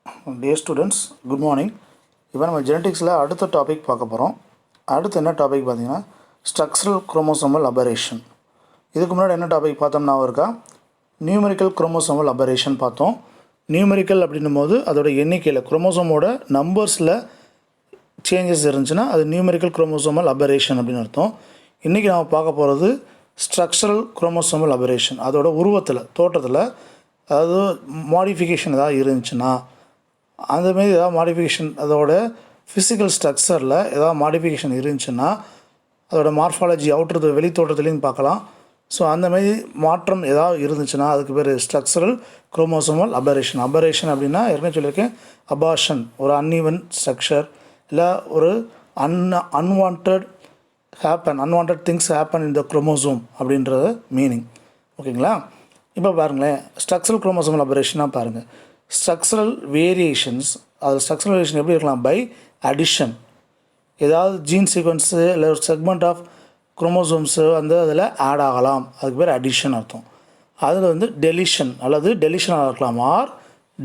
Dear students, good morning. இப்போ நம்ம ஜெனட்டிக்ஸில் அடுத்த டாபிக் பார்க்க போகிறோம். அடுத்து என்ன டாபிக் பார்த்தீங்கன்னா ஸ்ட்ரக்சரல் குரோமோசோமல் அபரேஷன். இதுக்கு முன்னாடி என்ன டாபிக் பார்த்தோம்னா இருக்கா நியூமெரிக்கல் குரோமோசோமல் அபரேஷன் பார்த்தோம். நியூமெரிக்கல் அப்படின்னும் போது அதோட எண்ணிக்கையில் குரோமோசோமோட நம்பர்ஸில் சேஞ்சஸ் இருந்துச்சுன்னா அது நியூமெரிக்கல் குரோமோசோமல் அபரேஷன் அப்படின்னு அர்த்தம். இன்றைக்கி நம்ம பார்க்க போகிறது ஸ்ட்ரக்சரல் குரோமோசோமல் அபரேஷன். அதோட உருவத்தில் தோற்றத்தில் அதாவது மாடிஃபிகேஷன் ஏதாவது இருந்துச்சுன்னா அந்தமாரி ஏதாவது மாடிஃபிகேஷன் அதோட ஃபிசிக்கல் ஸ்ட்ரக்சரில் ஏதாவது மாடிஃபிகேஷன் இருந்துச்சுன்னா அதோட மார்ஃபாலஜி அவுட்ரு வெளி தோற்றத்துலேயும் பார்க்கலாம். ஸோ அந்தமாரி மாற்றம் ஏதாவது இருந்துச்சுன்னா அதுக்கு பேர் ஸ்ட்ரக்சரல் குரோமோசோமல் அபரேஷன். அபரேஷன் அப்படின்னா ஏற்கனவே சொல்லியிருக்கேன், அபார்ஷன் ஒரு அன்ஈவன் ஸ்ட்ரக்சர் இல்லை ஒரு unwanted things happen in the chromosome அப்படின்றது மீனிங். ஓகேங்களா? இப்போ பாருங்களேன், ஸ்ட்ரக்சரல் குரோமோசோமல் அபரேஷனாக பாருங்கள். ஸ்ட்ரக்சரல் வேரியேஷன்ஸ், அது ஸ்ட்ரக்சரல் வேரியேஷன் எப்படி இருக்கலாம்? By addition. ஏதாவது ஜீன் சீக்வன்ஸு இல்லை ஒரு செக்மெண்ட் ஆஃப் குரோமோசோம்ஸு அதில் ஆட் ஆகலாம், அதுக்கு பேர் அடிஷன் அர்த்தம். அதில் டெலிஷன் அல்லது டெலிஷனாக இருக்கலாம். ஆர்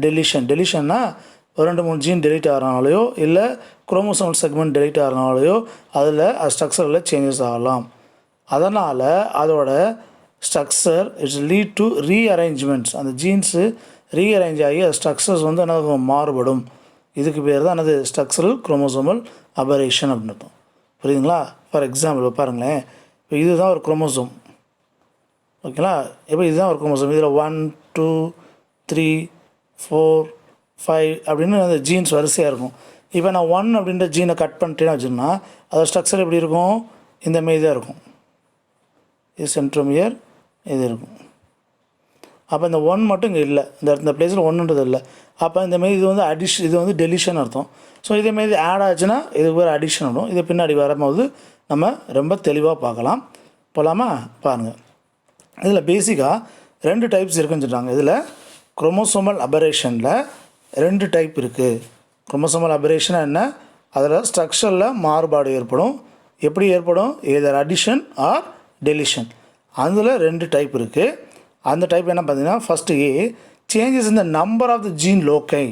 டெலிஷன்னா ஒரு 2-3 ஜீன் டெலிட் ஆகிறனாலையோ இல்லை குரோமோசோமல் செக்மெண்ட் டெலிட் ஆகிறனாலையோ அதில் ஸ்ட்ரக்சரில் சேஞ்சஸ் ஆகலாம். அதனால் அதோட structure it's lead to rearrangements. அந்த ஜீன்ஸு ரீஅரேஞ்ச் ஆகி ஸ்ட்ரக்சர்ஸ் என்ன மாறுபடும். இதுக்கு பேர் தான் என்னது ஸ்ட்ரக்சரல் குரோமோசோமல் அபரேஷன் அப்படின்னு அர்த்தம். புரியுதுங்களா? ஃபார் எக்ஸாம்பிள் பாருங்களேன், இப்போ இதுதான் ஒரு குரோமோசோம். ஓகேங்களா? இப்போ இதுதான் ஒரு குரோமோசோம். இதில் 1 2 3 4 5 அப்படின்னு அந்த ஜீன்ஸ் வரிசையாக இருக்கும். இப்போ நான் 1 அப்படின்ற ஜீனை கட் பண்ணிட்டேன்னு வச்சுருந்தா அதோட ஸ்ட்ரக்சர் எப்படி இருக்கும்? இந்த மாரி தான் இருக்கும். இது சென்ட்ரோமியர் இது இருக்கும். அப்போ இந்த 1 மட்டும் இங்கே இல்லை, இந்த பிளேஸில் 1ன்றது இல்லை. அப்போ இந்தமாரி இது டெலிஷன் அர்த்தம். ஸோ இதேமாரி ஆட் ஆச்சுன்னா இதுக்கு வேறு அடிஷன் வரும். இது பின்னாடி வரும்போது நம்ம ரொம்ப தெளிவாக பார்க்கலாம். போகலாமா? பாருங்கள், இதில் பேசிக்காக 2 டைப்ஸ் இருக்குன்னு சொல்கிறாங்க. இதில் குரோமோசோமல் அபரேஷனில் 2 டைப் இருக்குது. குரோமோசோமல் அபரேஷன் என்ன? அதில் ஸ்ட்ரக்சரில் மாறுபாடு ஏற்படும். எப்படி ஏற்படும்? Either addition or deletion. அதில் 2 டைப் இருக்குது. அந்த டைப் என்ன பார்த்தீங்கன்னா, first changes in the number of the gene loci.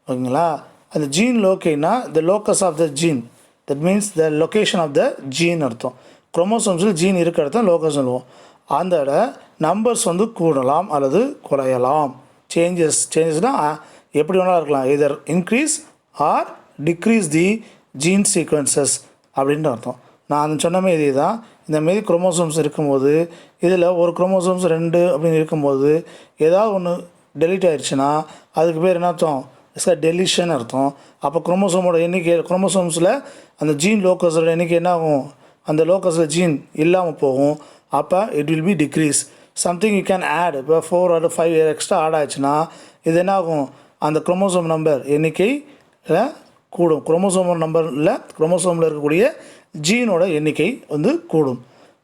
ஓகேங்களா? அந்த ஜீன் லோக்கைனா the locus of the gene, that means the location of the gene அர்த்தம். குரோமோசோம்ஸில் ஜீன் இருக்கிற இடத்த லோக்கஸ் சொல்லுவோம். அந்த நம்பர்ஸ் கூடலாம் அல்லது குறையலாம். சேஞ்சஸ்னால் எப்படி வேணாலும் இருக்கலாம். Either increase or decrease the gene sequences அப்படின்ற அர்த்தம். நான் சொன்னமே இதே தான். இந்தமாரி குரோமோசோம்ஸ் இருக்கும்போது இதில் ஒரு குரோமோசோம்ஸ் 2 அப்படின்னு இருக்கும்போது ஏதாவது ஒன்று டெலிட் ஆகிடுச்சுன்னா அதுக்கு பேர் என்ன அர்த்தம்? டெலிஷன் அர்த்தம். அப்போ குரோமோசோமோட எண்ணிக்கை, குரோமோசோம்ஸில் அந்த ஜீன் லோக்கஸோட எண்ணிக்கை என்ன ஆகும்? அந்த லோக்கஸில் ஜீன் இல்லாமல் போகும். அப்போ it will be decrease. Something you can add. இப்போ 4 or 5 எக்ஸ்ட்ரா ஆட் ஆச்சுன்னா இது என்ன ஆகும்? அந்த குரோமோசோம் நம்பர் எண்ணிக்கையில் கூடும். குரோமோசோமில் இருக்கக்கூடிய ஜீனோட எண்ணிக்கை கூடும்.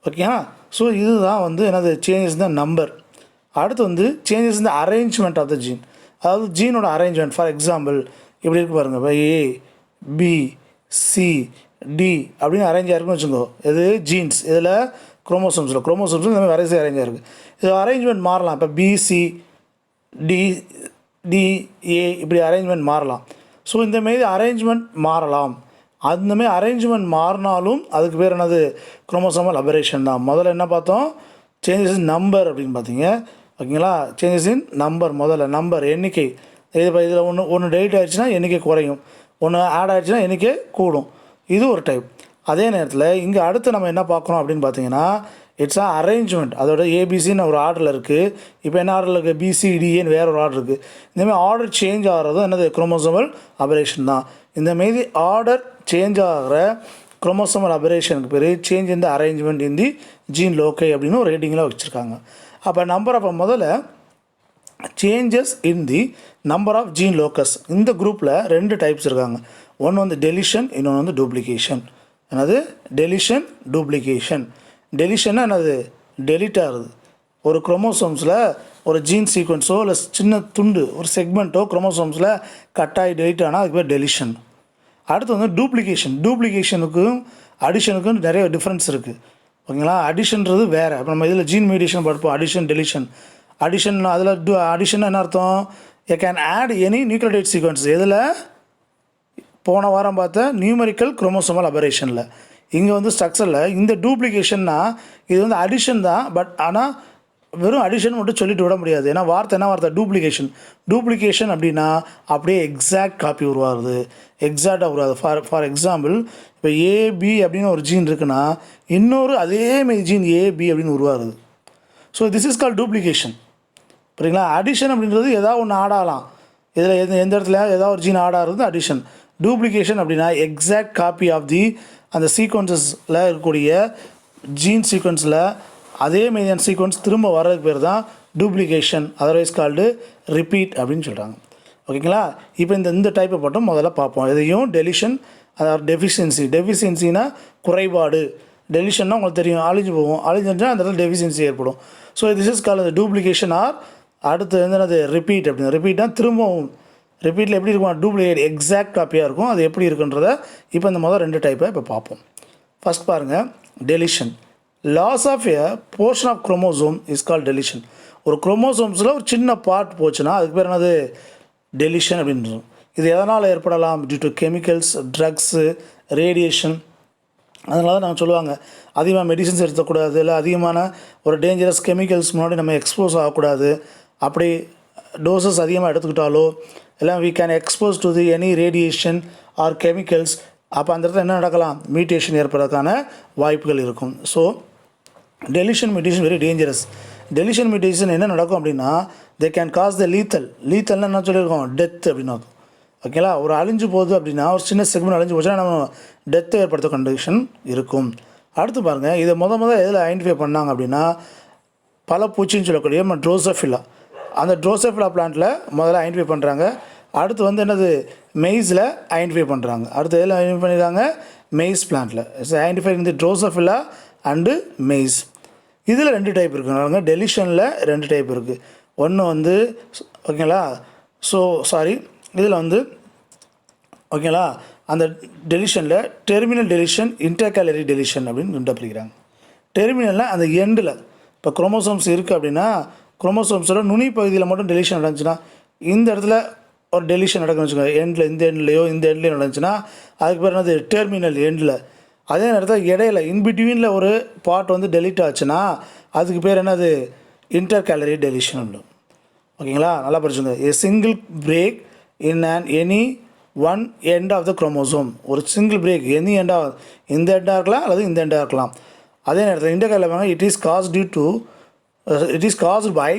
ஓகேங்களா? ஸோ இதுதான் என்னது சேஞ்சஸ் த நம்பர். அடுத்து சேஞ்சஸ் இந்த அரேஞ்ச்மெண்ட் ஆஃப் த ஜீன், அதாவது ஜீனோட அரேஞ்ச்மெண்ட். ஃபார் எக்ஸாம்பிள் இப்படி இருக்கு பாருங்கள், இப்போ A B C D அப்படின்னு அரேஞ்ச் ஆகிருக்குன்னு வச்சுக்கோ. இது ஜீன்ஸ். இதில் குரோமோசோம்ஸில் இந்த மாதிரி வரிசை அரேஞ்ச் ஆகிருக்கு. இது அரேஞ்ச்மெண்ட் மாறலாம். இப்போ B C D D A இப்படி அரேஞ்ச்மெண்ட் மாறலாம். ஸோ இந்தமாரி அரேஞ்ச்மெண்ட் மாறலாம். அந்தமாரி அரேஞ்ச்மெண்ட் மாறினாலும் அதுக்கு பேர் என்னது? குரோமோசோமல் அபரேஷன் தான். முதல்ல என்ன பார்த்தோம்? சேஞ்சஸ் இன் நம்பர் அப்படின்னு பார்த்தீங்க. ஓகேங்களா? சேஞ்சஸ் இன் நம்பர், முதல்ல நம்பர் எண்ணிக்கை. இதில் ஒன்று டெலிட் ஆகிடுச்சுன்னா எண்ணிக்கை குறையும், ஒன்று ஆட் ஆகிடுச்சுன்னா எண்ணிக்கை கூடும். இது ஒரு டைப். அதே நேரத்தில் இங்கே அடுத்து நம்ம என்ன பார்க்குறோம் அப்படின்னு பார்த்தீங்கன்னா இட்ஸ் அரேஞ்ச்மெண்ட். அதோட ஏபிசின்னு ஒரு ஆர்டரில் இருக்குது. இப்போ என்ன ஆர்டரில் இருக்குது? BCDன்னு வேறு ஒரு ஆர்டர் இருக்குது. இந்தமாதிரி ஆர்டர் சேஞ்ச் ஆகிறதும் என்னது? குரோமோசோமல் அபரேஷன் தான். இந்தமாரி ஆர்டர் சேஞ்ச் ஆகிற குரோமோசோமல் அபரேஷனுக்கு பேர் change in the arrangement in the gene loci அப்படின்னு ஒரு ரேட்டிங்கில் வச்சுருக்காங்க. அப்போ முதல்ல changes in the number of gene locus. இந்த குரூப்பில் 2 டைப்ஸ் இருக்காங்க. ஒன்று டெலிஷன், இன்னொன்று டூப்ளிகேஷன். என்னது? Deletion, duplication. டெலிஷன்னா என்னது? டெலிட் ஆகுது. ஒரு குரோமோசோம்ஸில் ஒரு ஜீன் சீக்வன்ஸோ இல்லை சின்ன துண்டு ஒரு செக்மெண்ட்டோ குரோமோசோம்ஸில் கட்டாகி டெலிட் ஆனால் அதுக்கு பேர் டெலிஷன். அடுத்து டூப்ளிகேஷன். டூப்ளிகேஷனுக்கும் அடிஷனுக்கும் நிறைய டிஃப்ரென்ஸ் இருக்குது. ஓகேங்களா? அடிஷன்றது வேறு. இப்போ நம்ம இதில் ஜீன் மீடியேஷன் படிப்போம். Addition deletion. அதில் அடிஷன் என்ன அர்த்தம்? you can add any nucleotide sequence. எதில் போன வாரம் பார்த்த நியூமரிக்கல் குரோமோசோமல் அபரேஷனில். இங்கே வந்து ஸ்ட்ரக்சரில் இந்த டூப்ளிகேஷன்னா இது வந்து அடிஷன் தான். பட் ஆனால் வெறும் அடிஷன் மட்டும் சொல்லிட்டு விட முடியாது. ஏன்னா வார்த்தை என்ன வார்த்தை? டூப்ளிகேஷன் அப்படின்னா அப்படியே எக்ஸாக்ட் காப்பி உருவாகுது, எக்ஸாக்டாக உருவாகுது. ஃபார் எக்ஸாம்பிள் இப்போ ஏபி அப்படின்னு ஒரு ஜீன் இருக்குன்னா இன்னொரு அதேமாரி ஜீன் ஏபி அப்படின்னு உருவாகுது. So this is call duplication. புரியுங்களா? அடிஷன் அப்படின்றது ஏதாவது ஒன்று ஆடாகலாம். இதில் எந்த இடத்துல ஏதாவது ஒரு ஜீன் ஆடாகிறது அடிஷன். டூப்ளிகேஷன் அப்படின்னா எக்ஸாக்ட் காப்பி ஆஃப் தி அந்த சீக்வன்சஸில் இருக்கக்கூடிய ஜீன் சீக்வன்ஸில் அதே மாதிரியான சீக்வன்ஸ் திரும்ப வர்றதுக்கு பேர் தான் டூப்ளிகேஷன், அதர்வைஸ் கால்டு ரிப்பீட் அப்படின்னு சொல்கிறாங்க. ஓகேங்களா? இப்போ இந்த டைப்பை மட்டும் முதல்ல பார்ப்போம். இதையும் டெலிஷன், அதாவது டெஃபிஷியன்சினா குறைபாடு. டெலிஷன்னா உங்களுக்கு தெரியும், அழிஞ்சு போகும். அழிஞ்சுன்னா அந்த இடத்துல டெஃபிஷியன்சி ஏற்படும். So this is call duplication. Or அடுத்து என்னது? ரிப்பீட். அப்படின்னு ரிப்பீட்னா திரும்பவும். ரிப்பீட்டில் எப்படி இருக்கும்? டூப்ளிகேட் எக்ஸாக்ட் காப்பியாக இருக்கும். அது எப்படி இருக்குன்றத இப்போ இந்த முதல் 2 டைப்பை இப்போ பார்ப்போம். ஃபஸ்ட் பாருங்கள், deletion. Loss of a portion of chromosome is call deletion. ஒரு குரோமோசோம்ஸில் ஒரு சின்ன பார்ட் போச்சுன்னா அதுக்கு பேர் என்னது? டெலிஷன் அப்படின்றது. இது எதனால் ஏற்படலாம்? Due to chemicals, drugs, radiation. அதனால தான் நம்ம சொல்லுவாங்க அதிகமாக மெடிசின்ஸ் எடுத்துக்கூடாது, இல்லை அதிகமான ஒரு டேஞ்சரஸ் கெமிக்கல்ஸ் முன்னாடி நம்ம எக்ஸ்போஸ் ஆகக்கூடாது. அப்படி டோசஸ் அதிகமாக எடுத்துக்கிட்டாலோ இல்லை we can expose to the any radiation or chemicals, அப்போ அந்த இடத்துல என்ன நடக்கலாம்? மியூட்டேஷன் ஏற்படுறதுக்கான வாய்ப்புகள் இருக்கும். So deletion mutation very dangerous. Deletion mutation என்ன நடக்கும் அப்படின்னா they can cause the லீத்தல்னா என்ன சொல்லியிருக்கோம்? டெத் அப்படின்னு. ஓகேங்களா? ஒரு அழிஞ்சு போகுது அப்படின்னா ஒரு சின்ன செக்மெண்ட் அழிஞ்சு போச்சுன்னா நம்ம டெத்தை ஏற்படுத்த கண்டிஷன் இருக்கும். அடுத்து பாருங்கள், இதை எதில் ஐடென்டிஃபை பண்ணாங்க அப்படின்னா பல பூச்சின்னு சொல்லக்கூடிய ட்ரோசோஃபிலா. அந்த ட்ரோசோஃபிலா பிளான்ட்டில் முதல்ல ஐடென்டிஃபை பண்ணுறாங்க. அடுத்து வந்து என்னது? மெய்ஸில் ஐடென்டிஃபை பண்ணுறாங்க. அடுத்து எதில் ஐடென்டிஃபை பண்ணியிருக்காங்க? மெய்ஸ் பிளான்ட்டில். ஐடென்டிஃபை இந்த ட்ரோசோஃபிலா அண்டு மெய்ஸ். இதில் 2 டைப் இருக்குங்க. டெலிஷனில் 2 டைப் இருக்குது. ஒன்று வந்து ஓகேங்களா, இதில் வந்து ஓகேங்களா, அந்த டெலிஷனில் டெர்மினல் டெலிஷன், இன்டர்கேலரி டெலிஷன் அப்படின்னு 2 பிரிக்கிறாங்க. டெர்மினலில் அந்த எண்டில் இப்போ குரோமோசோம்ஸ் இருக்குது அப்படின்னா குரோமோசோம்ஸோட நுனி பகுதியில் மட்டும் டெலிஷன் நடந்துச்சுன்னா இந்த இடத்துல ஒரு டெலிஷன் நடக்குன்னு வச்சுக்கோங்க. எண்டில் இந்த எண்ட்லேயோ இந்த எண்ட்லேயோ நடந்துச்சுன்னா அதுக்கு பேர் என்னது? டெர்மினல் எண்டில். அதே நேரத்தில் இடையில இன்பிட்வீனில் ஒரு பார்ட் வந்து டெலிட் ஆச்சுன்னா அதுக்கு பேர் என்னது? இன்டர்கேலரி டெலிஷன் உண்டு. ஓகேங்களா? நல்லா படிச்சுங்க. A single break in and any one end of the chromosome. ஒரு சிங்கிள் பிரேக் எனி எண்டாக, இந்த எண்டாக இருக்கலாம் அல்லது இந்த எண்டாக இருக்கலாம். அதே நேரத்தில் intercalary it is caused by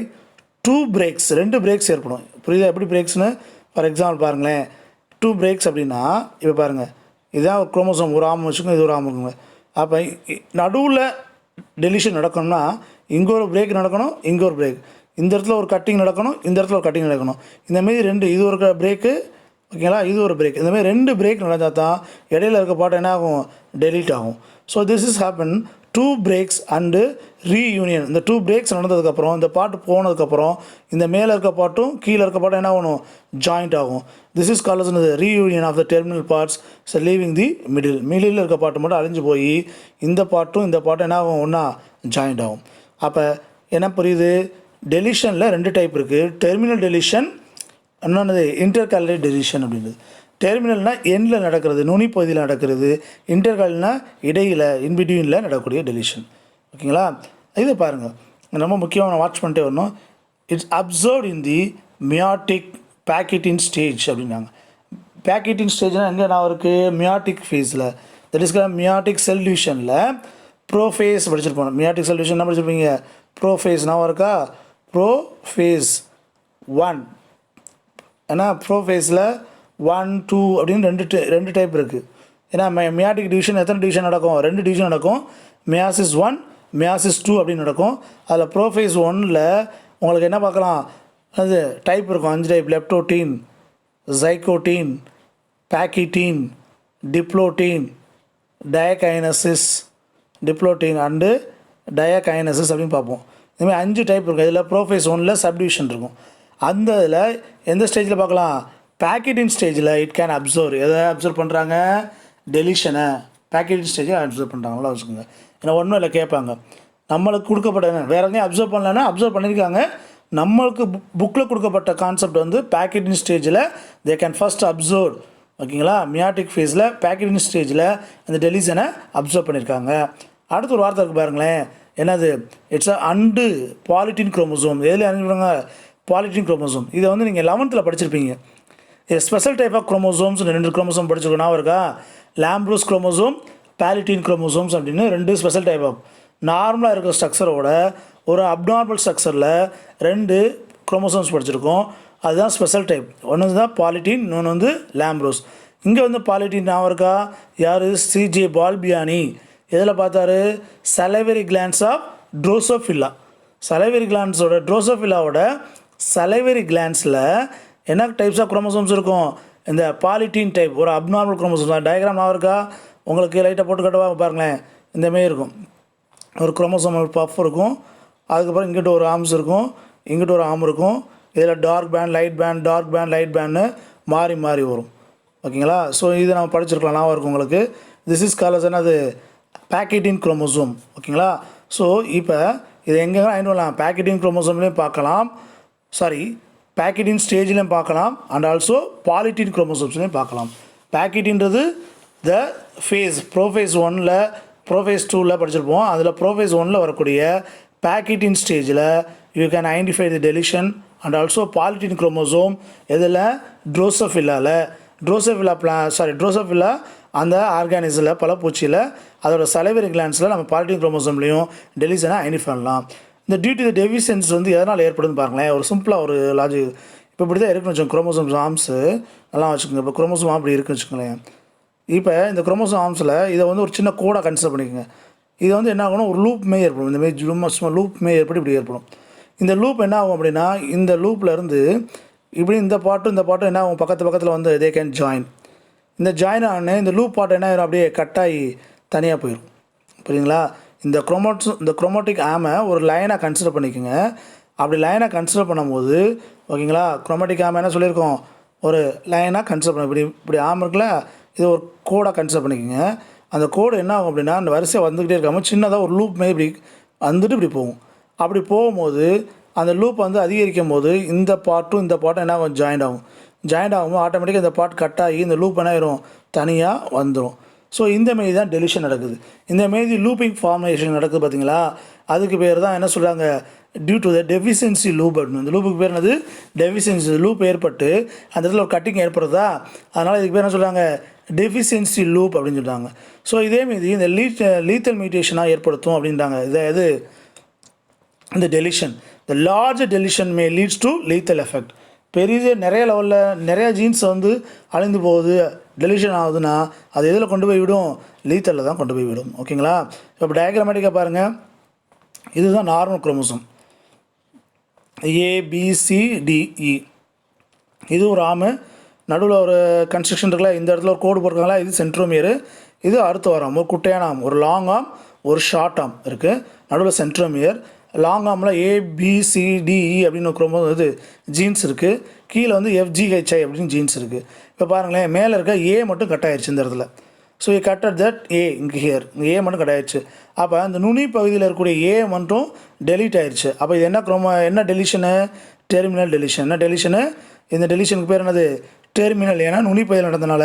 2 breaks. 2 breaks ஏற்படும். புரியுதா எப்படி பிரேக்ஸ்னு? ஃபார் எக்ஸாம்பிள் பாருங்களேன், 2 பிரேக்ஸ் அப்படின்னா இப்போ பாருங்கள், இதுதான் ஒரு குரோமோசோம், ஒரு ஆம் வச்சுக்கோங்க, இது ஒரு ஆம் இருக்குங்க. அப்போ நடுவில் டெலிஷன் நடக்கணும்னா இங்கே ஒரு பிரேக் நடக்கணும், இங்கே ஒரு பிரேக், இந்த இடத்துல ஒரு கட்டிங் நடக்கணும், இந்த இடத்துல ஒரு கட்டிங் நடக்கணும். இந்தமாரி 2, இது ஒரு பிரேக்கு ஓகேங்களா, இது ஒரு பிரேக். இந்தமாதிரி 2 பிரேக் நடந்தால் தான் இடையில இருக்க பாட்டு என்ன ஆகும்? டெலீட் ஆகும். So this is happen 2 breaks and reunion. இந்த 2 பிரேக்ஸ் நடந்ததுக்கப்புறம் இந்த பாட்டு போனதுக்கப்புறம் இந்த மேலே இருக்க பாட்டும் கீழே இருக்க பாட்டும் என்ன ஆகணும்? ஜாயிண்ட் ஆகும். This is called as reunion of the terminal parts leaving the middle இருக்க பாட்டு மட்டும் அழிஞ்சு போய் இந்த பாட்டும் இந்த பாட்டும் என்ன ஆகும்? ஒன்றா ஜாயிண்ட் ஆகும். அப்போ என்ன புரியுது? டெலிஷனில் 2 டைப் இருக்குது. டெர்மினல் டெலிஷன், இன்னொன்று இன்டர்கேலரி டெலிஷன் அப்படின்றது. டெர்மினல்னால் எண்டில் நடக்கிறது, நுனி பகுதியில் நடக்கிறது. இன்டர்கேல்னால் இடையில், இன்பிட்வீனில் நடக்கக்கூடிய டெலிஷன். ஓகேங்களா? இதை பாருங்கள், ரொம்ப முக்கியமாக வாட்ச் பண்ணிட்டே வரணும். It's observed in the meiotic pachytene stage அப்படின்னாங்க. பேக்கெட்டின் ஸ்டேஜ்னால் எங்கே நான் இருக்குது? மியாட்டிக் ஃபேஸில். தட் இஸ் மியாட்டிக் செல் டிவிஷனில் ப்ரோஃபேஸ் படிச்சிருப்போம். மியாட்டிக் செல் டிவிஷன் என்ன படிச்சிருப்பீங்க? ப்ரோஃபேஸ் நான் இருக்கா? ப்ரோஃபேஸ் 1 ஏன்னா ப்ரோஃபேஸில் 1, 2 அப்படின்னு 2 டைப் இருக்குது. ஏன்னா மியாட்டிக் டிவிஷன் எத்தனை டிவிஷன் நடக்கும்? 2 டிவிஷன் நடக்கும். மியாசிஸ் 1, மியாசிஸ் 2 அப்படின்னு நடக்கும். அதில் ப்ரோஃபேஸ் 1ல் உங்களுக்கு என்ன பார்க்கலாம்? அது டைப் இருக்கும், 5 டைப். லெப்டோட்டீன், ஜைகோட்டீன், பேக்கிட்டீன், டிப்ளோட்டீன், டயகைனசிஸ், டிப்ளோட்டீன் அண்டு டயகைனசிஸ் அப்படின்னு பார்ப்போம். இதுமாதிரி 5 டைப் இருக்கும். இதில் ப்ரோஃபேஸ் 1ல் சப்டிவிஷன் இருக்கும். அந்த இதில் எந்த ஸ்டேஜில் பார்க்கலாம்? பேக்கெட்டின் ஸ்டேஜில் இட் கேன் அப்சர்வ். எதை அப்சர்வ் பண்ணுறாங்க? டெலிஷனை பேக்கெட்டின் ஸ்டேஜில் அப்சர்வ் பண்ணுறாங்களா வச்சுக்கோங்க. ஏன்னா ஒன்றும் இல்லை கேட்பாங்க, நம்மளுக்கு கொடுக்கப்பட்ட வேறு எங்கேயும் அப்சர்வ் பண்ணலன்னா அப்சர்வ் பண்ணியிருக்காங்க, நம்மளுக்கு புக்கில் கொடுக்கப்பட்ட கான்செப்ட் வந்து பேக்கெட்டிங் ஸ்டேஜில் தே கேன் ஃபஸ்ட் அப்சர்வ். ஓகேங்களா, மியாட்டிக் ஃபேஸில் பேக்கெட்டிங் ஸ்டேஜில் இந்த டெலிஷனை அப்சர்வ் பண்ணியிருக்காங்க. அடுத்த ஒரு வார்த்தை இருக்குது பாருங்களேன், என்னது, இட்ஸ் அண்டு பாலிட்டின் குரோமோசோம். எதில் அனுப்பிடுவாங்க, பாலிட்டின் குரோமோசோம். இதை வந்து நீங்கள் 11th படிச்சிருப்பீங்க. இது special type of chromosomes 2 chromosome படிச்சிருக்கோம் இருக்கா, லாம்ப்ரூஸ் குரோமோசோம், பாலிட்டின் குரோமோசோம்ஸ் அப்படின்னு 2 ஸ்பெஷல் டைப் ஆஃப். நார்மலாக இருக்கிற ஸ்ட்ரக்சரோட ஒரு அப்நார்மல் ஸ்ட்ரக்சரில் 2 குரோமோசோம்ஸ் படிச்சிருக்கோம். அதுதான் ஸ்பெஷல் டைப். ஒன்று தான் பாலிட்டின், இன்னொன்று வந்து லாம்ப்ரோஸ். இங்கே வந்து பாலிட்டின் இருக்கா, யார், சிஜே பால்பியானி எதில் பார்த்தாரு, salivary glands of Drosophila. Salivary கிளான்ஸோட ட்ரோசோஃபில்லாவோட சலைவரி கிளான்ஸில் என்ன டைப்ஸ் ஆஃப் குரோமோசோம்ஸ் இருக்கும், இந்த பாலிட்டின் டைப், ஒரு அப்நார்மல் குரோமோசோம்ஸ். டயக்ராம் இருக்கா, உங்களுக்கு லைட்டாக போட்டு கட்டவா பாருங்களேன். இந்தமாரி இருக்கும், ஒரு குரோமோசோம் பஃப் இருக்கும், அதுக்கப்புறம் இங்கிட்ட ஒரு ஆர்ம்ஸ் இருக்கும், இங்கிட்ட ஒரு ஆர்ம் இருக்கும். இதில் dark band, light band, dark band, light பேண்ட்னு மாறி மாறி வரும். ஓகேங்களா, ஸோ இதை நம்ம படிச்சிருக்கலாம், நான் இருக்கும் உங்களுக்கு. திஸ் இஸ் கால்ஸ் என்னது, பேக்கெட்டின் குரோமோசோம். ஓகேங்களா, ஸோ இப்போ இது எங்கெல்லாம் ஐந்து வரலாம், பேக்கெட்டின் குரோமோசோம்லேயும் பார்க்கலாம், சாரி பேக்கெட்டின் ஸ்டேஜ்லேயும் பார்க்கலாம், அண்ட் ஆல்சோ பாலிட்டின் குரோமோசோம்ஸ்லேயும் பார்க்கலாம். பேக்கெட்டின்றது த ஃபேஸ், ப்ரோஃபேஸ் 1ல் ப்ரோஃபேஸ் 2ல் படிச்சிருப்போம். அதில் ப்ரோஃபேஸ் 1ல் வரக்கூடிய பேக்கெட்டின் ஸ்டேஜில் you can identify the deletion and also polytene chromosome. இதில் ட்ரோசோஃபில்லாவில், ட்ரோசோஃபில்லா அந்த ஆர்கானிஸில், பழப்பூச்சியில், அதோட சலைவரி கிளான்ஸில் நம்ம பாலிட்டின் குரோமோசோம்லேயும் டெலிஷனை ஐடென்டிஃபை பண்ணலாம். இந்த டியூட்டி த டெஃபிஷியன்சி வந்து எதனால் ஏற்படுதுன்னு பாருங்களேன். ஒரு சிம்பிளாக ஒரு லாஜிக், இப்போ இப்படி தான் இருக்குன்னு வச்சுக்கோங்க. குரோமோசோம்ஸ் ஆர்ம்ஸு நல்லா வச்சுக்கோங்க. இப்போ குரோமோசோம் அப்படி இருக்குன்னு வச்சுக்கோங்களேன். இப்போ இந்த குரோமோசோம் ஆர்ம்ஸில் இதை வந்து ஒரு சின்ன கோடாக கன்சிடர் பண்ணிக்கோங்க. இது வந்து என்ன ஆகணும், ஒரு லூப் மே ஏற்படும். இந்தமாரி சும்மா லூப் மே ஏற்பட்டு இப்படி ஏற்படும். இந்த லூப் என்ன ஆகும் அப்படின்னா, இந்த லூப்லேருந்து இப்படி இந்த பாட்டும் என்ன ஆகும், பக்கத்தில் வந்து தே கேன் ஜாயின். இந்த ஜாயின் ஆன இந்த லூப் பாட்டு என்ன ஆகிடும், அப்படியே கட்டாகி தனியாக போயிடும். புரியுங்களா, இந்த குரோமோட்டிக் ஆமை ஒரு லைனாக கன்சிடர் பண்ணிக்கோங்க. அப்படி லைனாக கன்சிடர் பண்ணும்போது, ஓகேங்களா, குரோமோட்டிக் ஆமை என்ன சொல்லியிருக்கோம், ஒரு லைனாக கன்சிடர் பண்ண, இப்படி ஆம் இருக்குல்ல, இது ஒரு கோடாக கன்சிடர் பண்ணிக்கோங்க. அந்த கோடு என்ன ஆகும் அப்படின்னா, அந்த வரிசை வந்துக்கிட்டே இருக்காமல் சின்னதாக ஒரு லூப் மாரி இப்படி வந்துட்டு இப்படி போகும். அப்படி போகும்போது அந்த லூப் வந்து அதிகரிக்கும் போது இந்த பாட்டும் என்ன ஆகும், ஜாயிண்ட் ஆகும்போது ஆட்டோமேட்டிக்காக இந்த பாட் கட் ஆகி இந்த லூப் என்ன ஆயிரும், தனியாக வந்துடும். ஸோ இந்தமாரி தான் டெலிஷன் நடக்குது. இந்தமாரி லூப்பிங் ஃபார்மேஷன் நடக்குது பார்த்தீங்களா, அதுக்கு பேர் தான் என்ன சொல்கிறாங்க, due to the deficiency loop அப்படின்னு. இந்த லூப்புக்கு பேர் என்னது, டெஃபிஷியன்சி லூப் ஏற்பட்டு அந்த இடத்துல ஒரு கட்டிங் ஏற்படுறதா, அதனால் இதுக்கு பேர் என்ன சொல்கிறாங்க, டெஃபிஷியன்சி லூப் அப்படின்னு சொல்கிறாங்க. ஸோ இதேமாரி இந்த லீத்தல் மியூட்டேஷனாக ஏற்படுத்தும் அப்படின்றாங்க. இது இந்த deletion, the large deletion may leads to lethal effect. நிறைய லெவலில் நிறைய ஜீன்ஸ் வந்து அழிந்து போகுது, டெலிஷன் ஆகுதுன்னா அது எதில் கொண்டு போய் விடும், லீத்தலில் தான் கொண்டு போய் விடும். ஓகேங்களா, இப்போ டயக்ராமேட்டிக்காக பாருங்கள், இதுதான் நார்மல் குரோமோசோம் ABCDE. இது ஒரு ஆமு, நடுவில் ஒரு கன்ஸ்ட்ரக்ஷன் இருக்குல்ல, இந்த இடத்துல ஒரு கோடு போட்டிருக்காங்களா, இது சென்ட்ரோமியர். இது அடுத்து வரும் ஒரு குட்டையான ஆம், ஒரு லாங் ஆம், ஒரு ஷார்ட் ஆம் இருக்குது, நடுவில் சென்ட்ரோமியர். லாங் ஆமில் ABCDE அப்படின்னு குரோமோசோம் இது ஜீன்ஸ் இருக்குது, கீழே வந்து FGHI அப்படின்னு ஜீன்ஸ் இருக்குது. இப்போ பாருங்களேன், மேலே இருக்க A மட்டும் கட் ஆயிடுச்சு இந்த இடத்துல. ஸோ கட்டட் தட் A இங்கே இங்கே A மட்டும் கட் ஆயிடுச்சு. அப்போ அந்த நுனி பகுதியில் இருக்கக்கூடிய A மட்டும் டெலீட் ஆயிடுச்சு. அப்போ இது என்ன டெலிஷனு, டெர்மினல் டெலிஷன். என்ன டெலிஷனு, இந்த டெலிஷனுக்கு பேர் என்னது, டெர்மினல். ஏன்னா நுனி பகுதியில் நடந்தனால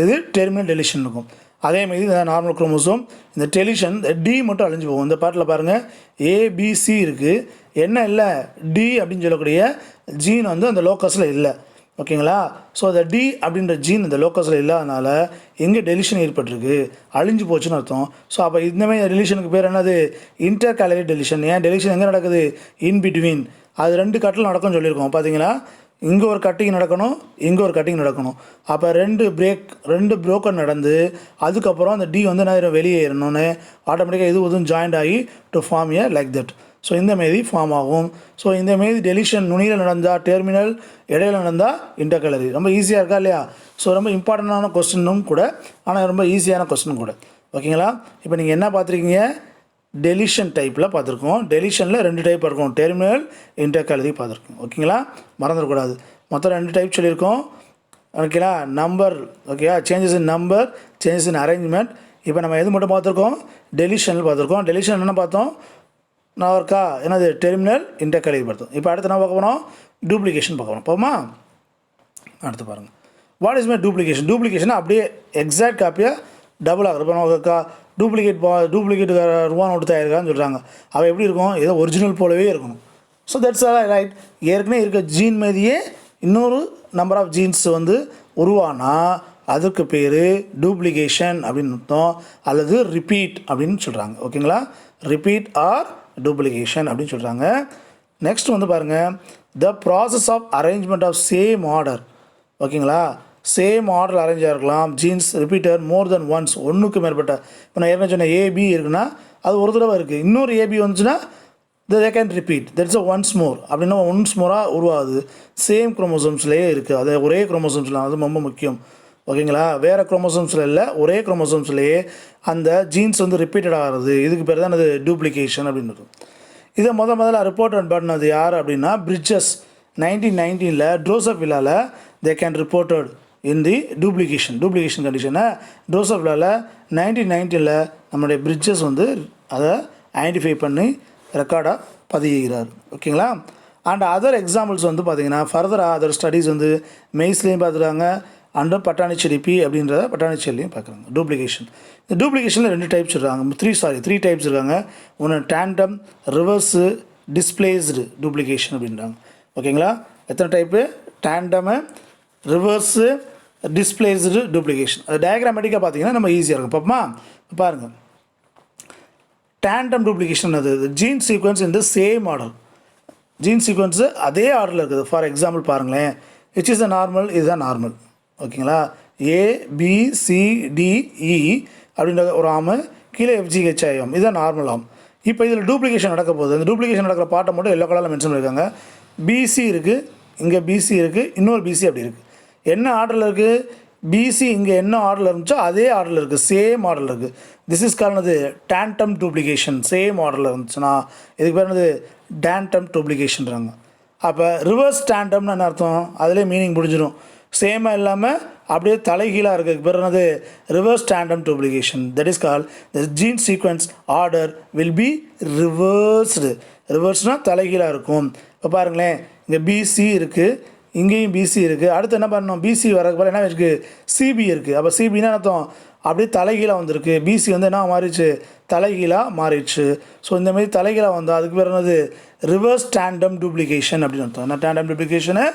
இது டெர்மினல் டெலிஷன் இருக்கும். அதேமாதிரி இந்த நார்மல் குரோமோசோம் இந்த டெலிஷன் D மட்டும் அழிஞ்சு போகும். இந்த பாட்டில் பாருங்கள் ABC இருக்குது, என்ன இல்லை, D அப்படின்னு சொல்லக்கூடிய ஜீன் வந்து அந்த லோக்கஸில் இல்லை. ஓகேங்களா, ஸோ அந்த D அப்படின்ற ஜீன் இந்த லோக்கஸில் இல்லாதனால எங்கே டெலிஷன் ஏற்பட்டிருக்கு, அழிஞ்சு போச்சுன்னு அர்த்தம். ஸோ அப்போ இந்தமாதிரி டெலிஷனுக்கு பேர் என்னது, இன்டர் கேலரி டெலிஷன். ஏன் டெலிஷன் எங்கே நடக்குது, இன் பிட்வீன். அது 2 கட்டில் நடக்கும்னு சொல்லியிருக்கோம் பார்த்தீங்களா, இங்கே ஒரு கட்டிங் நடக்கணும், இங்கே ஒரு கட்டிங் நடக்கணும். அப்போ 2 ப்ரோக்கன் நடந்து அதுக்கப்புறம் அந்த D வந்து என்ன வெளியே ஏறணும்னு ஆட்டோமேட்டிக்காக இதுவும் ஜாயிண்ட் ஆகி to form a like that. So இந்தமாரி ஃபார்ம் ஆகும். ஸோ இந்தமாரி டெலிஷன் நுனியில் நடந்தால் டெர்மினல், இடையில நடந்தால் இன்டர்கலரி. ரொம்ப ஈஸியாக இருக்கா இல்லையா. ஸோ ரொம்ப இம்பார்ட்டண்டான கொஸ்டினும் கூட, ஆனால் ரொம்ப ஈஸியான கொஸ்டினும் கூட. ஓகேங்களா, இப்போ நீங்கள் என்ன பார்த்துருக்கீங்க, டெலிஷன் டைப்பில் பார்த்துருக்கோம். டெலிஷனில் 2 டைப் இருக்கும், டெர்மினல், இன்டர்கலரி பார்த்துருக்கோம். ஓகேங்களா, மறந்துடக்கூடாது. மொத்தம் 2 டைப் சொல்லியிருக்கோம். ஓகேங்களா, நம்பர், ஓகேவா, changes in number, changes in arrangement. இப்போ நம்ம எது மட்டும் பார்த்துருக்கோம், டெலிஷனில் பார்த்துருக்கோம். டெலிஷன் என்ன பார்த்தோம், நான் இருக்கா என்னது டெர்மினல் இன்டர்கலீபடுத்தும். இப்போ அடுத்து நான் பார்க்க போகிறோம் டூப்ளிகேஷன் பார்க்க போகிறோம். போமா அடுத்து பாருங்கள். What is my duplication? Duplication அப்படியே எக்ஸாக்ட் காப்பியாக டபுள் ஆகும். இப்போ நமக்கு டூப்ளிகேட் ரூபா நோட்டு தயாரிக்கான்னு சொல்கிறாங்க. அவள் எப்படி இருக்கும்? ஏதோ ஒரிஜினல் போலவே இருக்கணும். So that's right. ஏற்கனவே இருக்க ஜீன் மாதிரியே இன்னொரு நம்பர் ஆஃப் ஜீன்ஸ் வந்து உருவானா அதுக்கு பேர் டூப்ளிகேஷன் அப்படின்னு அர்த்தம், அல்லது ரிப்பீட் அப்படின்னு சொல்கிறாங்க. ஓகேங்களா? ரிப்பீட் ஆர் டூப்ளிகேஷன் அப்படின்னு சொல்கிறாங்க. நெக்ஸ்ட் வந்து பாருங்கள், the process of arrangement of same order. ஓகேங்களா? சேம் ஆர்டர் அரேஞ்ச் ஆகிருக்கலாம். Genes repeated more than once, ஒன்றுக்கு மேற்பட்ட. இப்போ நான் ஏற்கனவே சொன்ன ஏபி இருக்குன்னா அது ஒரு தடவை இருக்குது. இன்னொரு ஏபி வந்துச்சுன்னா they can repeat, that's a once more. அப்படின்னா ஒன்ஸ் மோராக உருவாகுது. சேம் குரோமோசோம்ஸ்லேயே இருக்குது. அது ஒரே குரோமோசோம்ஸில், அது ரொம்ப முக்கியம். ஓகேங்களா? வேறு குரோமோசோம்ஸில் இல்லை, ஒரே குரோமோசோம்ஸ்லேயே அந்த ஜீன்ஸ் வந்து ரிப்பீட்டட் ஆகிறது. இதுக்கு பேர் தான் அது டூப்ளிகேஷன் அப்படின்னு. இதை முதல்ல ரிப்போர்ட் பண்ணது யார் அப்படின்னா பிரிட்ஜஸ். 1919 ட்ரோசோஃபிலாவில் they can reported in the duplication கண்டிஷனை ட்ரோசோஃபிலாவில் 1919 நம்மளுடைய பிரிட்ஜஸ் வந்து அதை ஐடென்டிஃபை பண்ணி ரெக்கார்டாக பதிகிறார். ஓகேங்களா? அண்ட் அதர் எக்ஸாம்பிள்ஸ் வந்து பார்த்திங்கன்னா ஃபர்தராக அதர் ஸ்டடீஸ் வந்து மெய்ஸ்லேயும் பார்த்துருக்காங்க, அண்டு பட்டாணிச்செடிப்பி அப்படின்றத பட்டாணிச்செடிலையும் பார்க்குறாங்க. டூப்ளிகேஷன், இந்த டூப்ளிகேஷனில் 2 டைப்ஸ் இருக்காங்க. 3 டைப்ஸ் இருக்காங்க. ஒன்று டேண்டம், ரிவர்ஸு, டிஸ்பிளேஸ்டு டூப்ளிகேஷன் அப்படின்றாங்க. ஓகேங்களா? எத்தனை type? Tandem, reverse, displaced duplication. அது டயக்ராமேட்டிக்காக பார்த்தீங்கன்னா நம்ம ஈஸியாக இருக்கும். பார்ப்போமா? பாருங்கள். டேண்டம் டூப்ளிகேஷன் அது ஜீன் சீக்வன்ஸ் இந்த சேம் ஆர்டர். ஜீன் சீக்வன்ஸு அதே ஆர்டரில் இருக்குது. ஃபார் எக்ஸாம்பிள் பாருங்களேன், விச் இஸ் த நார்மல், இதுதான் நார்மல். ஓகேங்களா? ABCDE அப்படின்ற ஒரு ஆம், கீழே FGHIM, இதுதான் நார்மல் ஆம். இப்போ இதில் டூப்ளிகேஷன் நடக்க போகுது. அந்த டூப்ளிகேஷன் நடக்கிற பாட்டை மட்டும் எல்லோ கலரில் மென்ஷன் பண்ணியிருக்காங்க. BC இருக்குது, இங்கே BC இருக்குது, இன்னொரு BC அப்படி இருக்குது. என்ன ஆர்டரில் இருக்குது? BC இங்கே என்ன ஆர்டரில் இருந்துச்சோ அதே ஆர்டரில் இருக்குது, சேம் ஆர்டரில் இருக்குது. திஸ் இஸ் கால்னது டேண்டம் டூப்ளிகேஷன். சேம் ஆர்டரில் இருந்துச்சுன்னா இதுக்கு பேர் என்னது? டேண்டம் டூப்ளிகேஷன்றாங்க. அப்போ ரிவர்ஸ் டேண்டம்னு என்ன அர்த்தம்? அதிலே மீனிங் முடிஞ்சிடும். சேமாக இல்லாமல் அப்படியே தலைகீழாக இருக்கிறதுக்கு பேர் என்னது? Reverse tandem duplication. That is call the gene sequence order will be reversed. ரிவர்ஸ்னால் தலைகீழாக இருக்கும். இப்போ பாருங்களேன், இங்கே BC இருக்குது, இங்கேயும் BC இருக்குது. அடுத்து என்ன பண்ணணும்? BC வரக்கு போல என்ன இருக்குது? CB இருக்குது. அப்போ CBன்னா அர்த்தம் அப்படியே தலைகீழாக வந்திருக்கு. BC வந்து என்ன மாறிடுச்சு? தலைகீழாக மாறிடுச்சு. ஸோ இந்தமாரி தலைகீழாக வந்தால் அதுக்கு பேர் என்னது? ரிவர்ஸ் டேண்டம் டூப்ளிகேஷன் அப்படின்னு அர்த்தம். என்ன டேண்டம் டூப்ளிகேஷனு?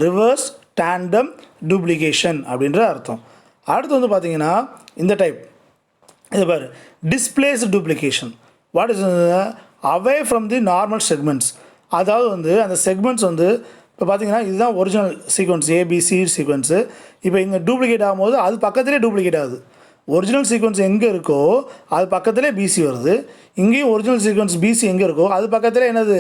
ரிவர்ஸ் டேண்டம் டூப்ளிகேஷன் அப்படின்ற அர்த்தம். அடுத்து வந்து பார்த்தீங்கன்னா இந்த டைப், இது பாரு, displaced duplication. What is away from the normal segments. அதாவது வந்து அந்த செக்மெண்ட்ஸ் வந்து இப்போ பார்த்தீங்கன்னா இதுதான் ஒரிஜினல் சீக்வன்ஸ், ABC சீக்வன்ஸு. இப்போ இங்கே டூப்ளிகேட் ஆகும்போது அது பக்கத்துலேயே டூப்ளிகேட் ஆகுது. ஒரிஜினல் சீக்வன்ஸ் எங்கே இருக்கோ அது பக்கத்துலேயே BC வருது. இங்கேயும் ஒரிஜினல் சீக்வன்ஸ் BC எங்கே இருக்கோ அது பக்கத்துலேயே என்னது?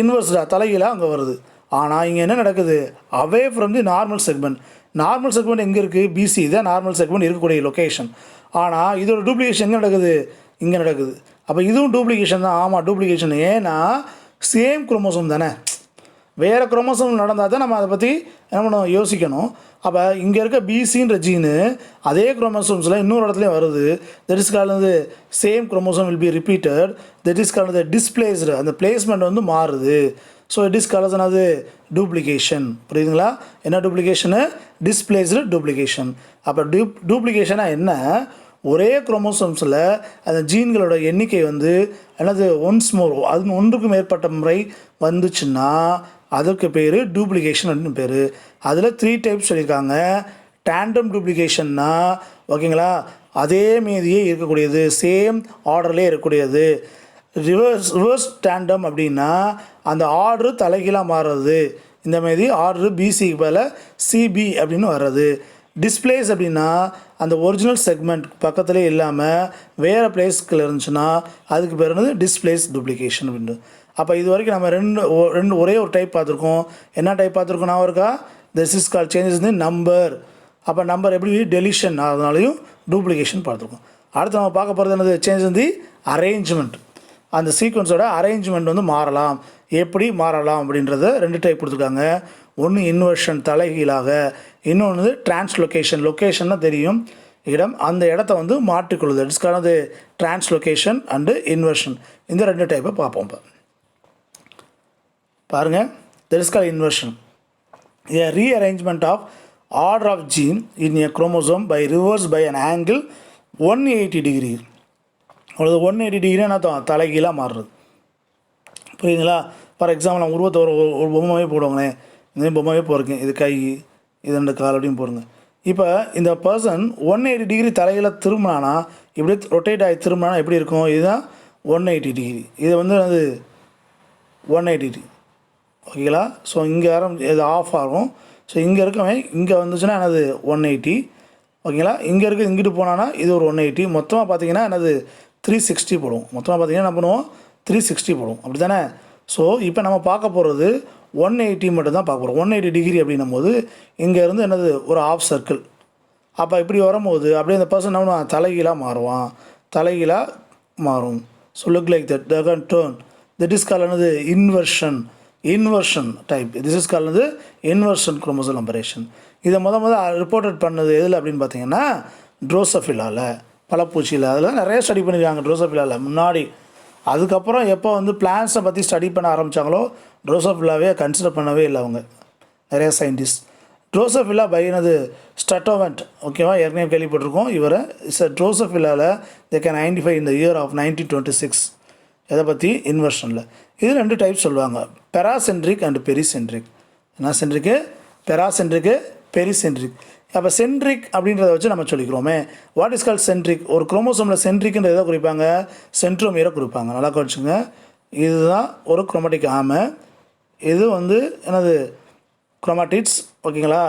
இன்வெர்ஸ்டாக தலைகீழாக அங்கே வருது. ஆனால் இங்கே என்ன நடக்குது? Away from the normal segment. Normal segment எங்கே இருக்குது? BC தான் நார்மல் செக்மெண்ட் இருக்கக்கூடிய லொக்கேஷன். ஆனால் இதோட டூப்ளிகேஷன் எங்கே நடக்குது? இங்கே நடக்குது. அப்போ இதுவும் டூப்ளிகேஷன் தான். ஆமாம், டூப்ளிகேஷன். ஏன்னா சேம் குரோமோசோம் தானே. வேறு குரோமோசோம் நடந்தால் தான் நம்ம அதை பற்றி என்ன பண்ணணும்? யோசிக்கணும். அப்போ இங்கே இருக்க BCன்ற ஜீனு அதே குரோமோசோம்ஸில் இன்னொரு இடத்துலையும் வருது. That is called same chromosome will be repeated. That is called displaced. அந்த பிளேஸ்மெண்ட் வந்து மாறுது. ஸோ இட் இஸ் கால்டு அது டூப்ளிகேஷன். புரியுதுங்களா? என்ன டூப்ளிகேஷனு? Displaced duplication. அப்போ டூப்ளிகேஷனாக என்ன? ஒரே குரோமோசோம்ஸில் அந்த ஜீன்களோட எண்ணிக்கை வந்து என்னது? ஒன்ஸ் மோர், அது ஒன்றுக்கு மேற்பட்ட முறை வந்துச்சுன்னா அதுக்கு பேர் டூப்ளிகேஷன் அப்படின்னு பேர். அதில் 3 டைப்ஸ் சொல்லியிருக்காங்க. டேண்டம் டூப்ளிகேஷன்னா ஓகேங்களா, அதே மீதியே இருக்கக்கூடியது, சேம் ஆர்டர்லேயே இருக்கக்கூடியது. ரிவர்ஸ் டேண்டம் அப்படின்னா அந்த ஆர்டரு தலைகீழாக மாறுறது. இந்த மாதிரி ஆர்டரு BCக்கு பதில் CB அப்படின்னு வர்றது. டிஸ்பிளேஸ் அப்படின்னா அந்த ஒரிஜினல் செக்மெண்ட் பக்கத்துலேயே இல்லாமல் வேறு பிளேஸ்க்கில் இருந்துச்சுன்னா அதுக்கு பேர் என்னது? டிஸ்பிளேஸ் டூப்ளிகேஷன் அப்படின்னு. அப்போ இது வரைக்கும் நம்ம ரெண்டு ஒரே ஒரு டைப் பார்த்துருக்கோம். என்ன டைப் பார்த்துருக்கோம்? நான் இருக்கா? This is call changes in number. அப்போ நம்பர் எப்படி? டெலிஷன், அதனாலையும் டூப்ளிகேஷன் பார்த்துருக்கோம். அடுத்து நம்ம பார்க்க போகிறது என்னது? Changes in the arrangement. அந்த சீக்வன்ஸோட அரேஞ்ச்மெண்ட் வந்து மாறலாம். எப்படி மாறலாம் அப்படின்றத 2 டைப் கொடுத்துருக்காங்க. ஒன்று இன்வர்ஷன், தலைகீழாக. இன்னொன்று டிரான்ஸ்லொகேஷன். லொக்கேஷன்னா தெரியும், இடம் அந்த இடத்த வந்து மாற்றிக்கொள்ளுது. It's called translocation and inversion. இந்த 2 டைப்பை பார்ப்போம். இப்போ பாருங்கள், that is called inversion. A rearrangement of order of gene in a chromosome by reverse by an angle 180 degree. அவ்வளோ 180 டிகிரி என்ன தலைகீழாக மாறுறது. புரியுதுங்களா? ஃபார் எக்ஸாம்பிள் நம்ம உருவத்தை ஒரு பொம்மையே போடுவாங்களேன். இந்த பொம்மையே போடுறேன், இது கை, இது 2 கால் அப்படின்னு போடுங்க. இப்போ இந்த பர்சன் 180 டிகிரி தலைகீழாக திரும்பினானா, இப்படி ரொட்டேட் ஆகி திரும்பினா எப்படி இருக்கும்? இதுதான் 180 டிகிரி. இது வந்து அது 180 டிகிரி. ஓகேங்களா? ஸோ இங்கே இது ஆஃப் ஆகும். ஸோ இங்கே இருக்கவன் இங்கே வந்துச்சுன்னா என்னது 180. ஓகேங்களா? இங்கே இருக்குது இங்கிட்டு போனான்னா இது ஒரு 180. மொத்தமாக பார்த்தீங்கன்னா என்னது 360 போடுவோம். மொத்தமாக பார்த்தீங்கன்னா என்ன பண்ணுவோம்? 360 போடுவோம். அப்படி தானே? ஸோ இப்போ நம்ம பார்க்க போகிறது 180 மட்டும் தான் பார்க்க போகிறோம். 180 டிகிரி அப்படின்னும் போது இங்கேருந்து என்னது ஒரு ஆஃப் சர்க்கிள். அப்போ இப்படி வரும்போது அப்படியே அந்த பர்சன் என்ன தலைகீழாக மாறுவான், தலைகீழாக மாறும். So look like that turn. That is call என்னது inversion type. This is call வந்து இன்வர்ஷன் குரோமோசோம் அபரேஷன். இதை ரிப்போர்ட்டட் பண்ணது எதில் அப்படின்னு பார்த்தீங்கன்னா ட்ரோசோஃபிலாவில், பழப்பூச்சியில். அதில் நிறைய ஸ்டடி பண்ணியிருக்காங்க ட்ரோசோஃபிலாவில் முன்னாடி. அதுக்கப்புறம் எப்போ வந்து பிளான்ஸை பற்றி ஸ்டடி பண்ண ஆரம்பித்தாங்களோ ட்ரோசோஃபிலாவே கன்சிடர் பண்ணவே இல்லை அவங்க நிறைய சயின்டிஸ்ட். ட்ரோசோஃபிலா பை என்னது ஸ்டட்டோவெண்ட். ஓகேவா? ஏற்கனவே கேள்விப்பட்டிருக்கோம் இவரை. ட்ரோசோஃபிலாவில் தே கேன் ஐடென்டிஃபை இந்த இயர் ஆஃப் 1926. எதை பற்றி? இன்வர்ஷனில். இது 2 டைப் சொல்லுவாங்க, பெராசென்ட்ரிக் அண்ட் பெரிசென்ட்ரிக். என்ன சென்ட்ரிக்கு? பெராசென்ட்ரிக்கு, பெரிசென்ட்ரிக். அப்போ சென்ட்ரிக் அப்படின்றத வச்சு நம்ம சொல்லிக்கிறோமே. What is call centric? ஒரு குரோமோசோமில் சென்ட்ரிக்ன்ற எதை குறிப்பாங்க? சென்ட்ரோமியரை குறிப்பாங்க. நல்லா குறைச்சிங்க. இதுதான் ஒரு குரோமேட்டிக் ஆமை. இது வந்து என்னது குரோமாட்டிட்ஸ். ஓகேங்களா?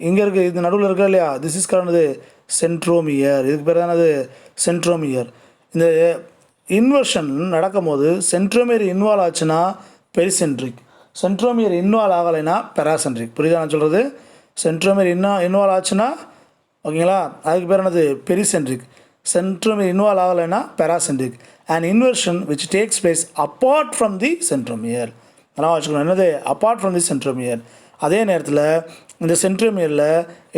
இங்கே இருக்குது, இது நடுவில் இருக்கா இல்லையா? This is called centromere. இதுக்கு பேர் தானது சென்ட்ரோமியர். இந்த இன்வர்ஷன் நடக்கும் போது சென்ட்ரோமியர் இன்வால்வ் ஆச்சுன்னா பெரிசென்ட்ரிக், சென்ட்ரோமியர் இன்வால்வ் ஆகலைன்னா பெராசென்ட்ரிக். புரியுதா நான் சொல்கிறது? சென்ட்ரோமியர் இன்வால்வ் ஆச்சுன்னா ஓகேங்களா, அதுக்கு பேர் என்னது பெரிசென்ட்ரிக். சென்ட்ரோமியர் இன்வால்வ் ஆகலைன்னா paracentric. And inversion which takes place apart from the centromere. நல்லா வச்சுக்கணும், என்னது அப்பார்ட் ஃப்ரம் தி சென்ட்ரோமியர். அதே நேரத்தில் இந்த சென்ட்ரோமியரில்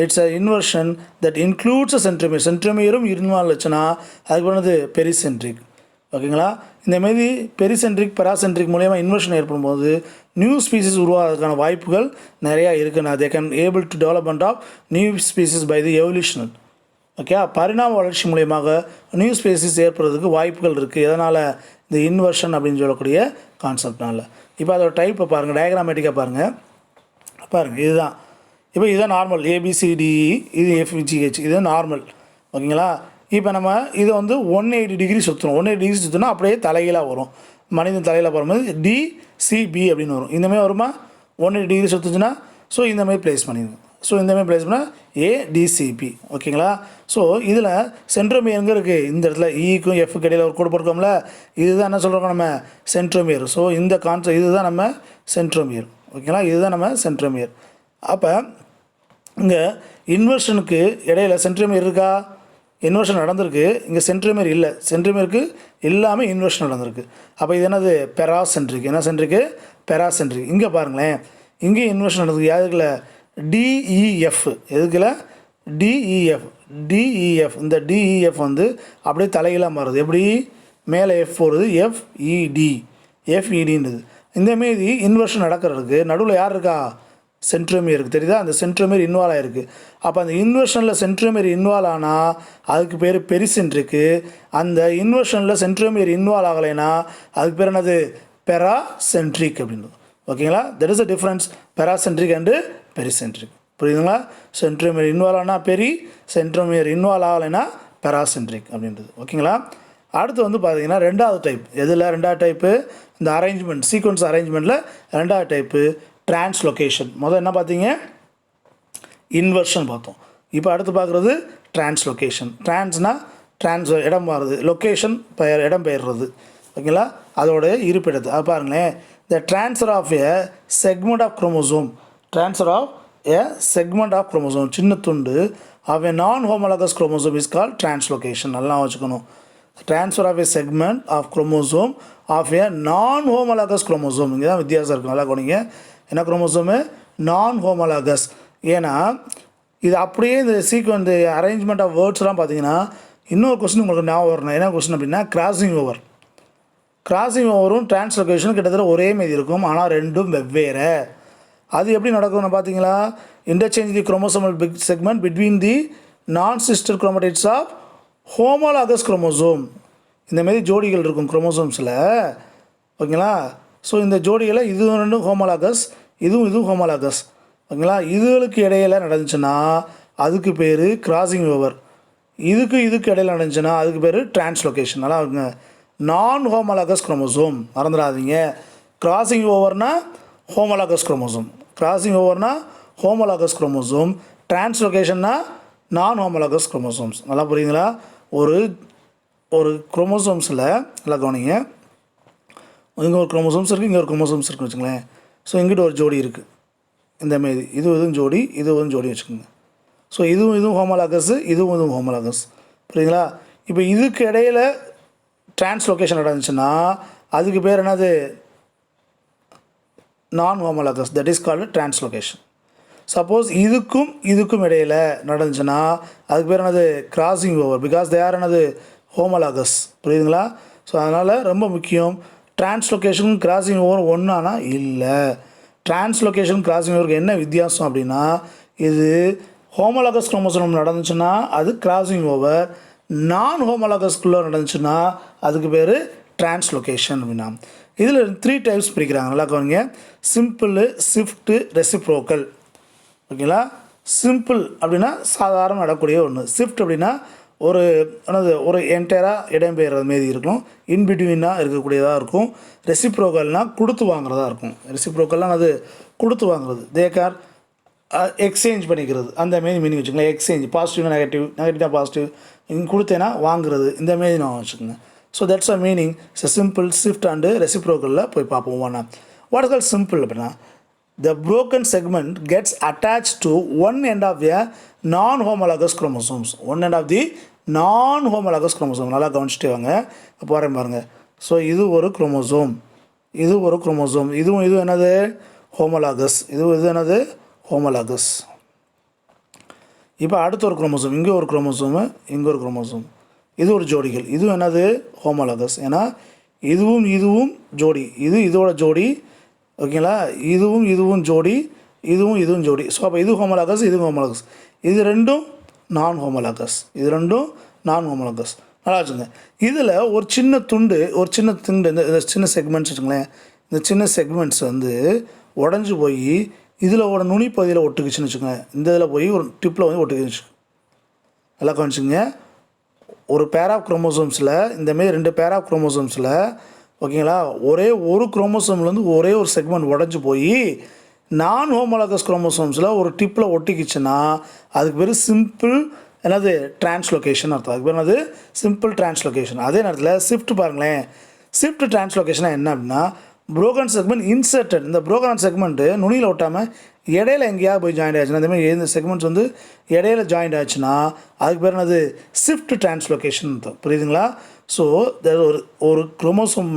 it's a inversion that includes a centromere. சென்ட்ரோமியரும் இன்வால்வ் ஆச்சுன்னா அதுக்கு பேர் என்னது பெரிசென்ட்ரிக். ஓகேங்களா? இந்தமாரி பெரிசென்ட்ரிக் பெராசென்ட்ரிக் மூலயமா இன்வர்ஷன் ஏற்படும் போது நியூ ஸ்பீசிஸ் உருவாகிறதுக்கான வாய்ப்புகள் நிறையா இருக்குண்ணா. They can able to development of new species by the evolutional. Okay, பரிணாம வளர்ச்சி மூலயமாக நியூ ஸ்பீசிஸ் ஏற்படுறதுக்கு வாய்ப்புகள் இருக்குது. எதனால்? இந்த இன்வர்ஷன் அப்படின்னு சொல்லக்கூடிய கான்செப்ட்னால. இப்போ அதோட டைப்பை பாருங்கள், டயக்ராமேட்டிக்காக பாருங்கள். இதுதான் இப்போ இதுதான் நார்மல் ABCDE, இது FGH, இது நார்மல். ஓகேங்களா? இப்போ நம்ம இதை வந்து 180 டிகிரி சுற்றணும். 180 டிகிரி சுற்றினா அப்படியே தலைகீழாக வரும். மனிதன் தலையில் போகும்போது DCB அப்படின்னு வரும். இந்தமாதிரி வருமா? 180 டிகிரி சுற்றுச்சுன்னா ஸோ இந்தமாதிரி ப்ளேஸ் பண்ணிடுங்க. ஸோ இந்தமாதிரி ப்ளேஸ் பண்ணால் ADCP. ஓகேங்களா? ஸோ இதில் சென்ட்ரோமியர் எங்கே இருக்குது? இந்த இடத்துல ஈக்கும் எஃப்க்கு இடையில் ஒரு கோடு போட்டுக்கோம்ல, இதுதான் என்ன சொல்கிறோம் நம்ம சென்ட்ரோமியர். ஸோ இந்த கான்செப்ட் இதுதான் நம்ம சென்ட்ரோமியர். ஓகேங்களா? இதுதான் நம்ம சென்ட்ரோமியர். அப்போ இங்கே இன்வர்ஷனுக்கு இடையில் சென்ட்ரோமியர் இருக்கா? இன்வர்ஷன் நடந்திருக்கு. இங்கே சென்ட்ரோமியர் இல்லை. சென்ட்ரோமியருக்கு இல்லாமல் இன்வர்ஷன் நடந்திருக்கு. அப்போ இது என்னது? பெராசென்ட்ரிக். என்ன சென்ட்ரிக்கு? பெராசென்ட்ரிக். இங்கே பாருங்களேன், இங்கேயும் இன்வர்ஷன் நடந்திருக்கு. யாருக்குல? DEF. எதுக்குல? DEF. இந்த DEF வந்து அப்படியே தலைகீழாக மாறுது. எப்படி? மேலே F போடுறது, FEDன்றது. இந்தமாரி இன்வர்ஷன் நடக்கிறதுக்கு நடுவில் யார் இருக்கா? சென்ட்ரோமியர் இருக்குது. தெரியுதா? அந்த சென்ட்ரோமியர் இன்வால்வ் ஆகிருக்கு. அப்போ அந்த இன்வர்ஷனில் சென்ட்ரோமியர் இன்வால்வ் ஆனால் அதுக்கு பேர் பெரிசென்ட்ரிக்கு. அந்த இன்வர்ஷனில் சென்ட்ரோமியர் இன்வால்வ் ஆகலைன்னா அதுக்கு பேர் என்னது? பெராசென்ட்ரிக் அப்படின்னு. ஓகேங்களா? That is a difference paracentric and pericentric. புரியுதுங்களா? சென்ட்ரோமியர் இன்வால்வ் ஆனால் சென்ட்ரோமியர் இன்வால்வ் ஆகலைன்னா பெராசென்ட்ரிக் அப்படின்றது. ஓகேங்களா? அடுத்து வந்து பார்த்தீங்கன்னா 2வது டைப். எதில் 2வது டைப்பு? இந்த அரேஞ்ச்மெண்ட், சீக்வன்ஸ் அரேஞ்ச்மெண்ட்டில் 2வது டைப்பு டிரான்ஸ்லொகேஷன். முதல் என்ன பார்த்தீங்க? இன்வர்ஷன் பார்த்தோம். இப்போ அடுத்து பார்க்குறது டிரான்ஸ்லொகேஷன். இடம் மாறுது, லொக்கேஷன் இடம் பெயர்றது. ஓகேங்களா? அதோட இருப்பிடத்து அது பாருங்களேன். The transfer of a segment of chromosome. சின்ன துண்டு of a non homologous chromosome is call translocation. நல்லா வச்சுக்கணும். Transfer of a segment of chromosome of a non homologous chromosome. இங்கே தான் வித்தியாசம் இருக்குது. நல்லா கவனிங்க. என்ன குரோமோசோமு? நான் ஹோமோலாகஸ். ஏன்னா இது அப்படியே இந்த இந்த அரேஞ்ச்மெண்ட் ஆஃப் வேர்ட்ஸ்லாம் பார்த்தீங்கன்னா இன்னொரு கொஸ்டின் உங்களுக்கு ஞாபகம் வரணும். என்ன கொஸ்டின் அப்படின்னா கிராசிங் ஓவரும் டிரான்ஸ்லொகேஷனும் கிட்டத்தட்ட ஒரே மாரி இருக்கும், ஆனால் ரெண்டும் வெவ்வேறு. அது எப்படி நடக்கும்னு பார்த்தீங்களா, interchange the chromosomal big segment between the non sister chromatids of homologous chromosome. இந்தமாரி ஜோடிகள் இருக்கும் குரோமோசோம்ஸில், ஓகேங்களா. ஸோ இந்த ஜோடிகளை இதுவும் ரெண்டும் ஹோமோலாகஸ், இதுவும் ஹோமோலாகஸ், ஓகேங்களா. இதுகளுக்கு இடையில் நடந்துச்சுன்னா அதுக்கு பேர் கிராசிங் ஓவர். இதுக்கு இடையில் நடந்துச்சுன்னா அதுக்கு பேர் டிரான்ஸ்லொகேஷன். நல்லா இருக்குங்க. நான் ஹோமோலாகஸ் குரோமோசோம் மறந்துடாதீங்க. கிராசிங் ஓவர்னா ஹோமோலாகஸ் குரோமோசோம், டிரான்ஸ்லொகேஷன்னா நான் ஹோமோலாகஸ் குரோமோசோம்ஸ். நல்லா புரியுதுங்களா. ஒரு குரோமோசோம்ஸில் நல்லா கவனிங்க, இங்கே ஒரு குரோமோசோம்ஸ் இருக்குது, இங்கே ஒரு குரோமோசோம்ஸ் இருக்குன்னு வச்சுங்களேன். ஸோ இங்கிட்ட ஒரு ஜோடி இருக்குது இந்தமாரி, இதுவும் ஜோடி வச்சுக்கோங்க. ஸோ இதுவும் ஹோமோலாகஸ், இதுவும் ஹோமோலாகஸ், புரியுதுங்களா. இப்போ இதுக்கு இடையில் டிரான்ஸ்லொகேஷன் நடந்துச்சுன்னா அதுக்கு பேர் என்னது, நான் homologous, that is called translocation. Suppose இதுக்கும் இடையில் நடந்துச்சுன்னா அதுக்கு பேர் என்னது, crossing over, because they are என்னது ஹோமோலாகஸ், புரியுதுங்களா. ஸோ அதனால் ரொம்ப முக்கியம், டிரான்ஸ்லொகேஷனும் கிராசிங் ஓவர் ஒன்றானா இல்லை. டிரான்ஸ்லொகேஷன் கிராசிங் ஓவருக்கு என்ன வித்தியாசம் அப்படின்னா, இது ஹோமோலாகஸ் குரோமோசோம் நடந்துச்சுன்னா அது கிராசிங் ஓவர், நான் ஹோமோலாகஸ்குள்ளே நடந்துச்சுன்னா அதுக்கு பேர் டிரான்ஸ்லொகேஷன் அப்படின்னா. இதில் 3 டைப்ஸ் பிரிக்கிறாங்க, நல்லா கவனிங்க. சிம்பிள், ஷிஃப்ட்டு, ரெசிப்ரோக்கல், ஓகேங்களா. சிம்பிள் அப்படின்னா சாதாரண நடக்கூடிய ஒன்று. ஷிஃப்ட் அப்படின்னா ஒரு என்டையராக இடம்பெயர்றது மாரி இருக்கும், இன்பிட்வீனாக இருக்கக்கூடியதாக இருக்கும். ரெசிப்ரோக்கல்னால் கொடுத்து வாங்குறதா இருக்கும். ரெசிப்ரோக்கல்லாம் அது கொடுத்து வாங்குறது, தேக்கார் எக்ஸ்சேஞ்ச் பண்ணிக்கிறது, அந்த மாரி மீனிங் வச்சுக்கலாம். எக்ஸ்சேஞ்ச் பாசிட்டிவ்னா நெகட்டிவ்னா பாசிட்டிவ், இங்கே கொடுத்தேன்னா வாங்குறது, இந்த மாரி நான் வச்சுக்கோங்க. So that's a meaning. Simple, shift and ரெசிப்ரோக்கலில் போய் பார்ப்போம் ஒன்றா. வாட் இஸ் கால்ட் சிம்பிள் அப்படின்னா, the broken segment gets attached to one end of a non-homologous chromosomes. One end of the non-homologous chromosome. நல்லா கவனிச்சுட்டு வாங்க. இப்போ பாருங்கள். ஸோ இது ஒரு குரோமோசோம், இதுவும் என்னது ஹோமோலாகஸ், இது என்னது ஹோமோலாகஸ். இப்போ அடுத்த ஒரு குரோமோசோம், இங்கே ஒரு குரோமோசோமு, இங்கே ஒரு குரோமோசோம், இது ஒரு ஜோடிகள், இதுவும் என்னது ஹோமோலாகஸ். ஏன்னா இதுவும் ஜோடி, இதோட ஜோடி, ஓகேங்களா. இதுவும் ஜோடி, இதுவும் ஜோடி. ஸோ அப்போ இது ஹோமோலாகஸ், இதுவும் ஹோமோலாகஸ். இது ரெண்டும் நான் ஹோமோலாகஸ். நல்லா வச்சுங்க. இதில் ஒரு சின்ன துண்டு இந்த சின்ன செக்மெண்ட்ஸ் வச்சுங்களேன். இந்த சின்ன செக்மெண்ட்ஸ் வந்து உடஞ்சி போய் இதில் நுனிப்பகுதியில் ஒட்டுக்குச்சுன்னு வச்சுக்கோங்க. இந்த இதில் போய் ஒரு டிப்பில் வந்து ஒட்டுக்குச்சு. நல்லா கவனிச்சுங்க. ஒரு பேர் ஆஃப் குரோமோசோம்ஸில், இந்தமாரி 2 பேர் ஆஃப் குரோமோசோம்ஸில், ஓகேங்களா, ஒரே ஒரு குரோமோசோம்லேருந்து ஒரே ஒரு செக்மெண்ட் உடஞ்சி போய் நான் ஹோமோலாகஸ் குரோமோசோம்ஸில் ஒரு டிப்பில் ஒட்டிக்கிச்சுன்னா அதுக்கு பேர் சிம்பிள் என்னது டிரான்ஸ்லொகேஷன் அர்த்தம். அதுக்கு பேர் என்னது சிம்பிள் டிரான்ஸ்லொகேஷன். அதே நேரத்தில் ஷிஃப்ட் பாருங்களேன். ஷிஃப்ட் டிரான்ஸ்லொகேஷனாக என்ன அப்படின்னா, புரோக்கன் செக்மெண்ட் இன்சர்ட்டட், இந்த புரோக்கன் செக்மெண்ட்டு நுனியில் ஒட்டாமல் இடையில எங்கேயாவது போய் ஜாயிண்ட் ஆச்சுன்னா, இந்தமாதிரி இந்த செக்மெண்ட்ஸ் வந்து இடையில ஜாயிண்ட் ஆச்சுன்னா அதுக்கு பேர் என்னது ஷிஃப்ட் டிரான்ஸ்லொகேஷன் அர்த்தம், புரியுதுங்களா. ஸோ ஒரு குரோமோசோம்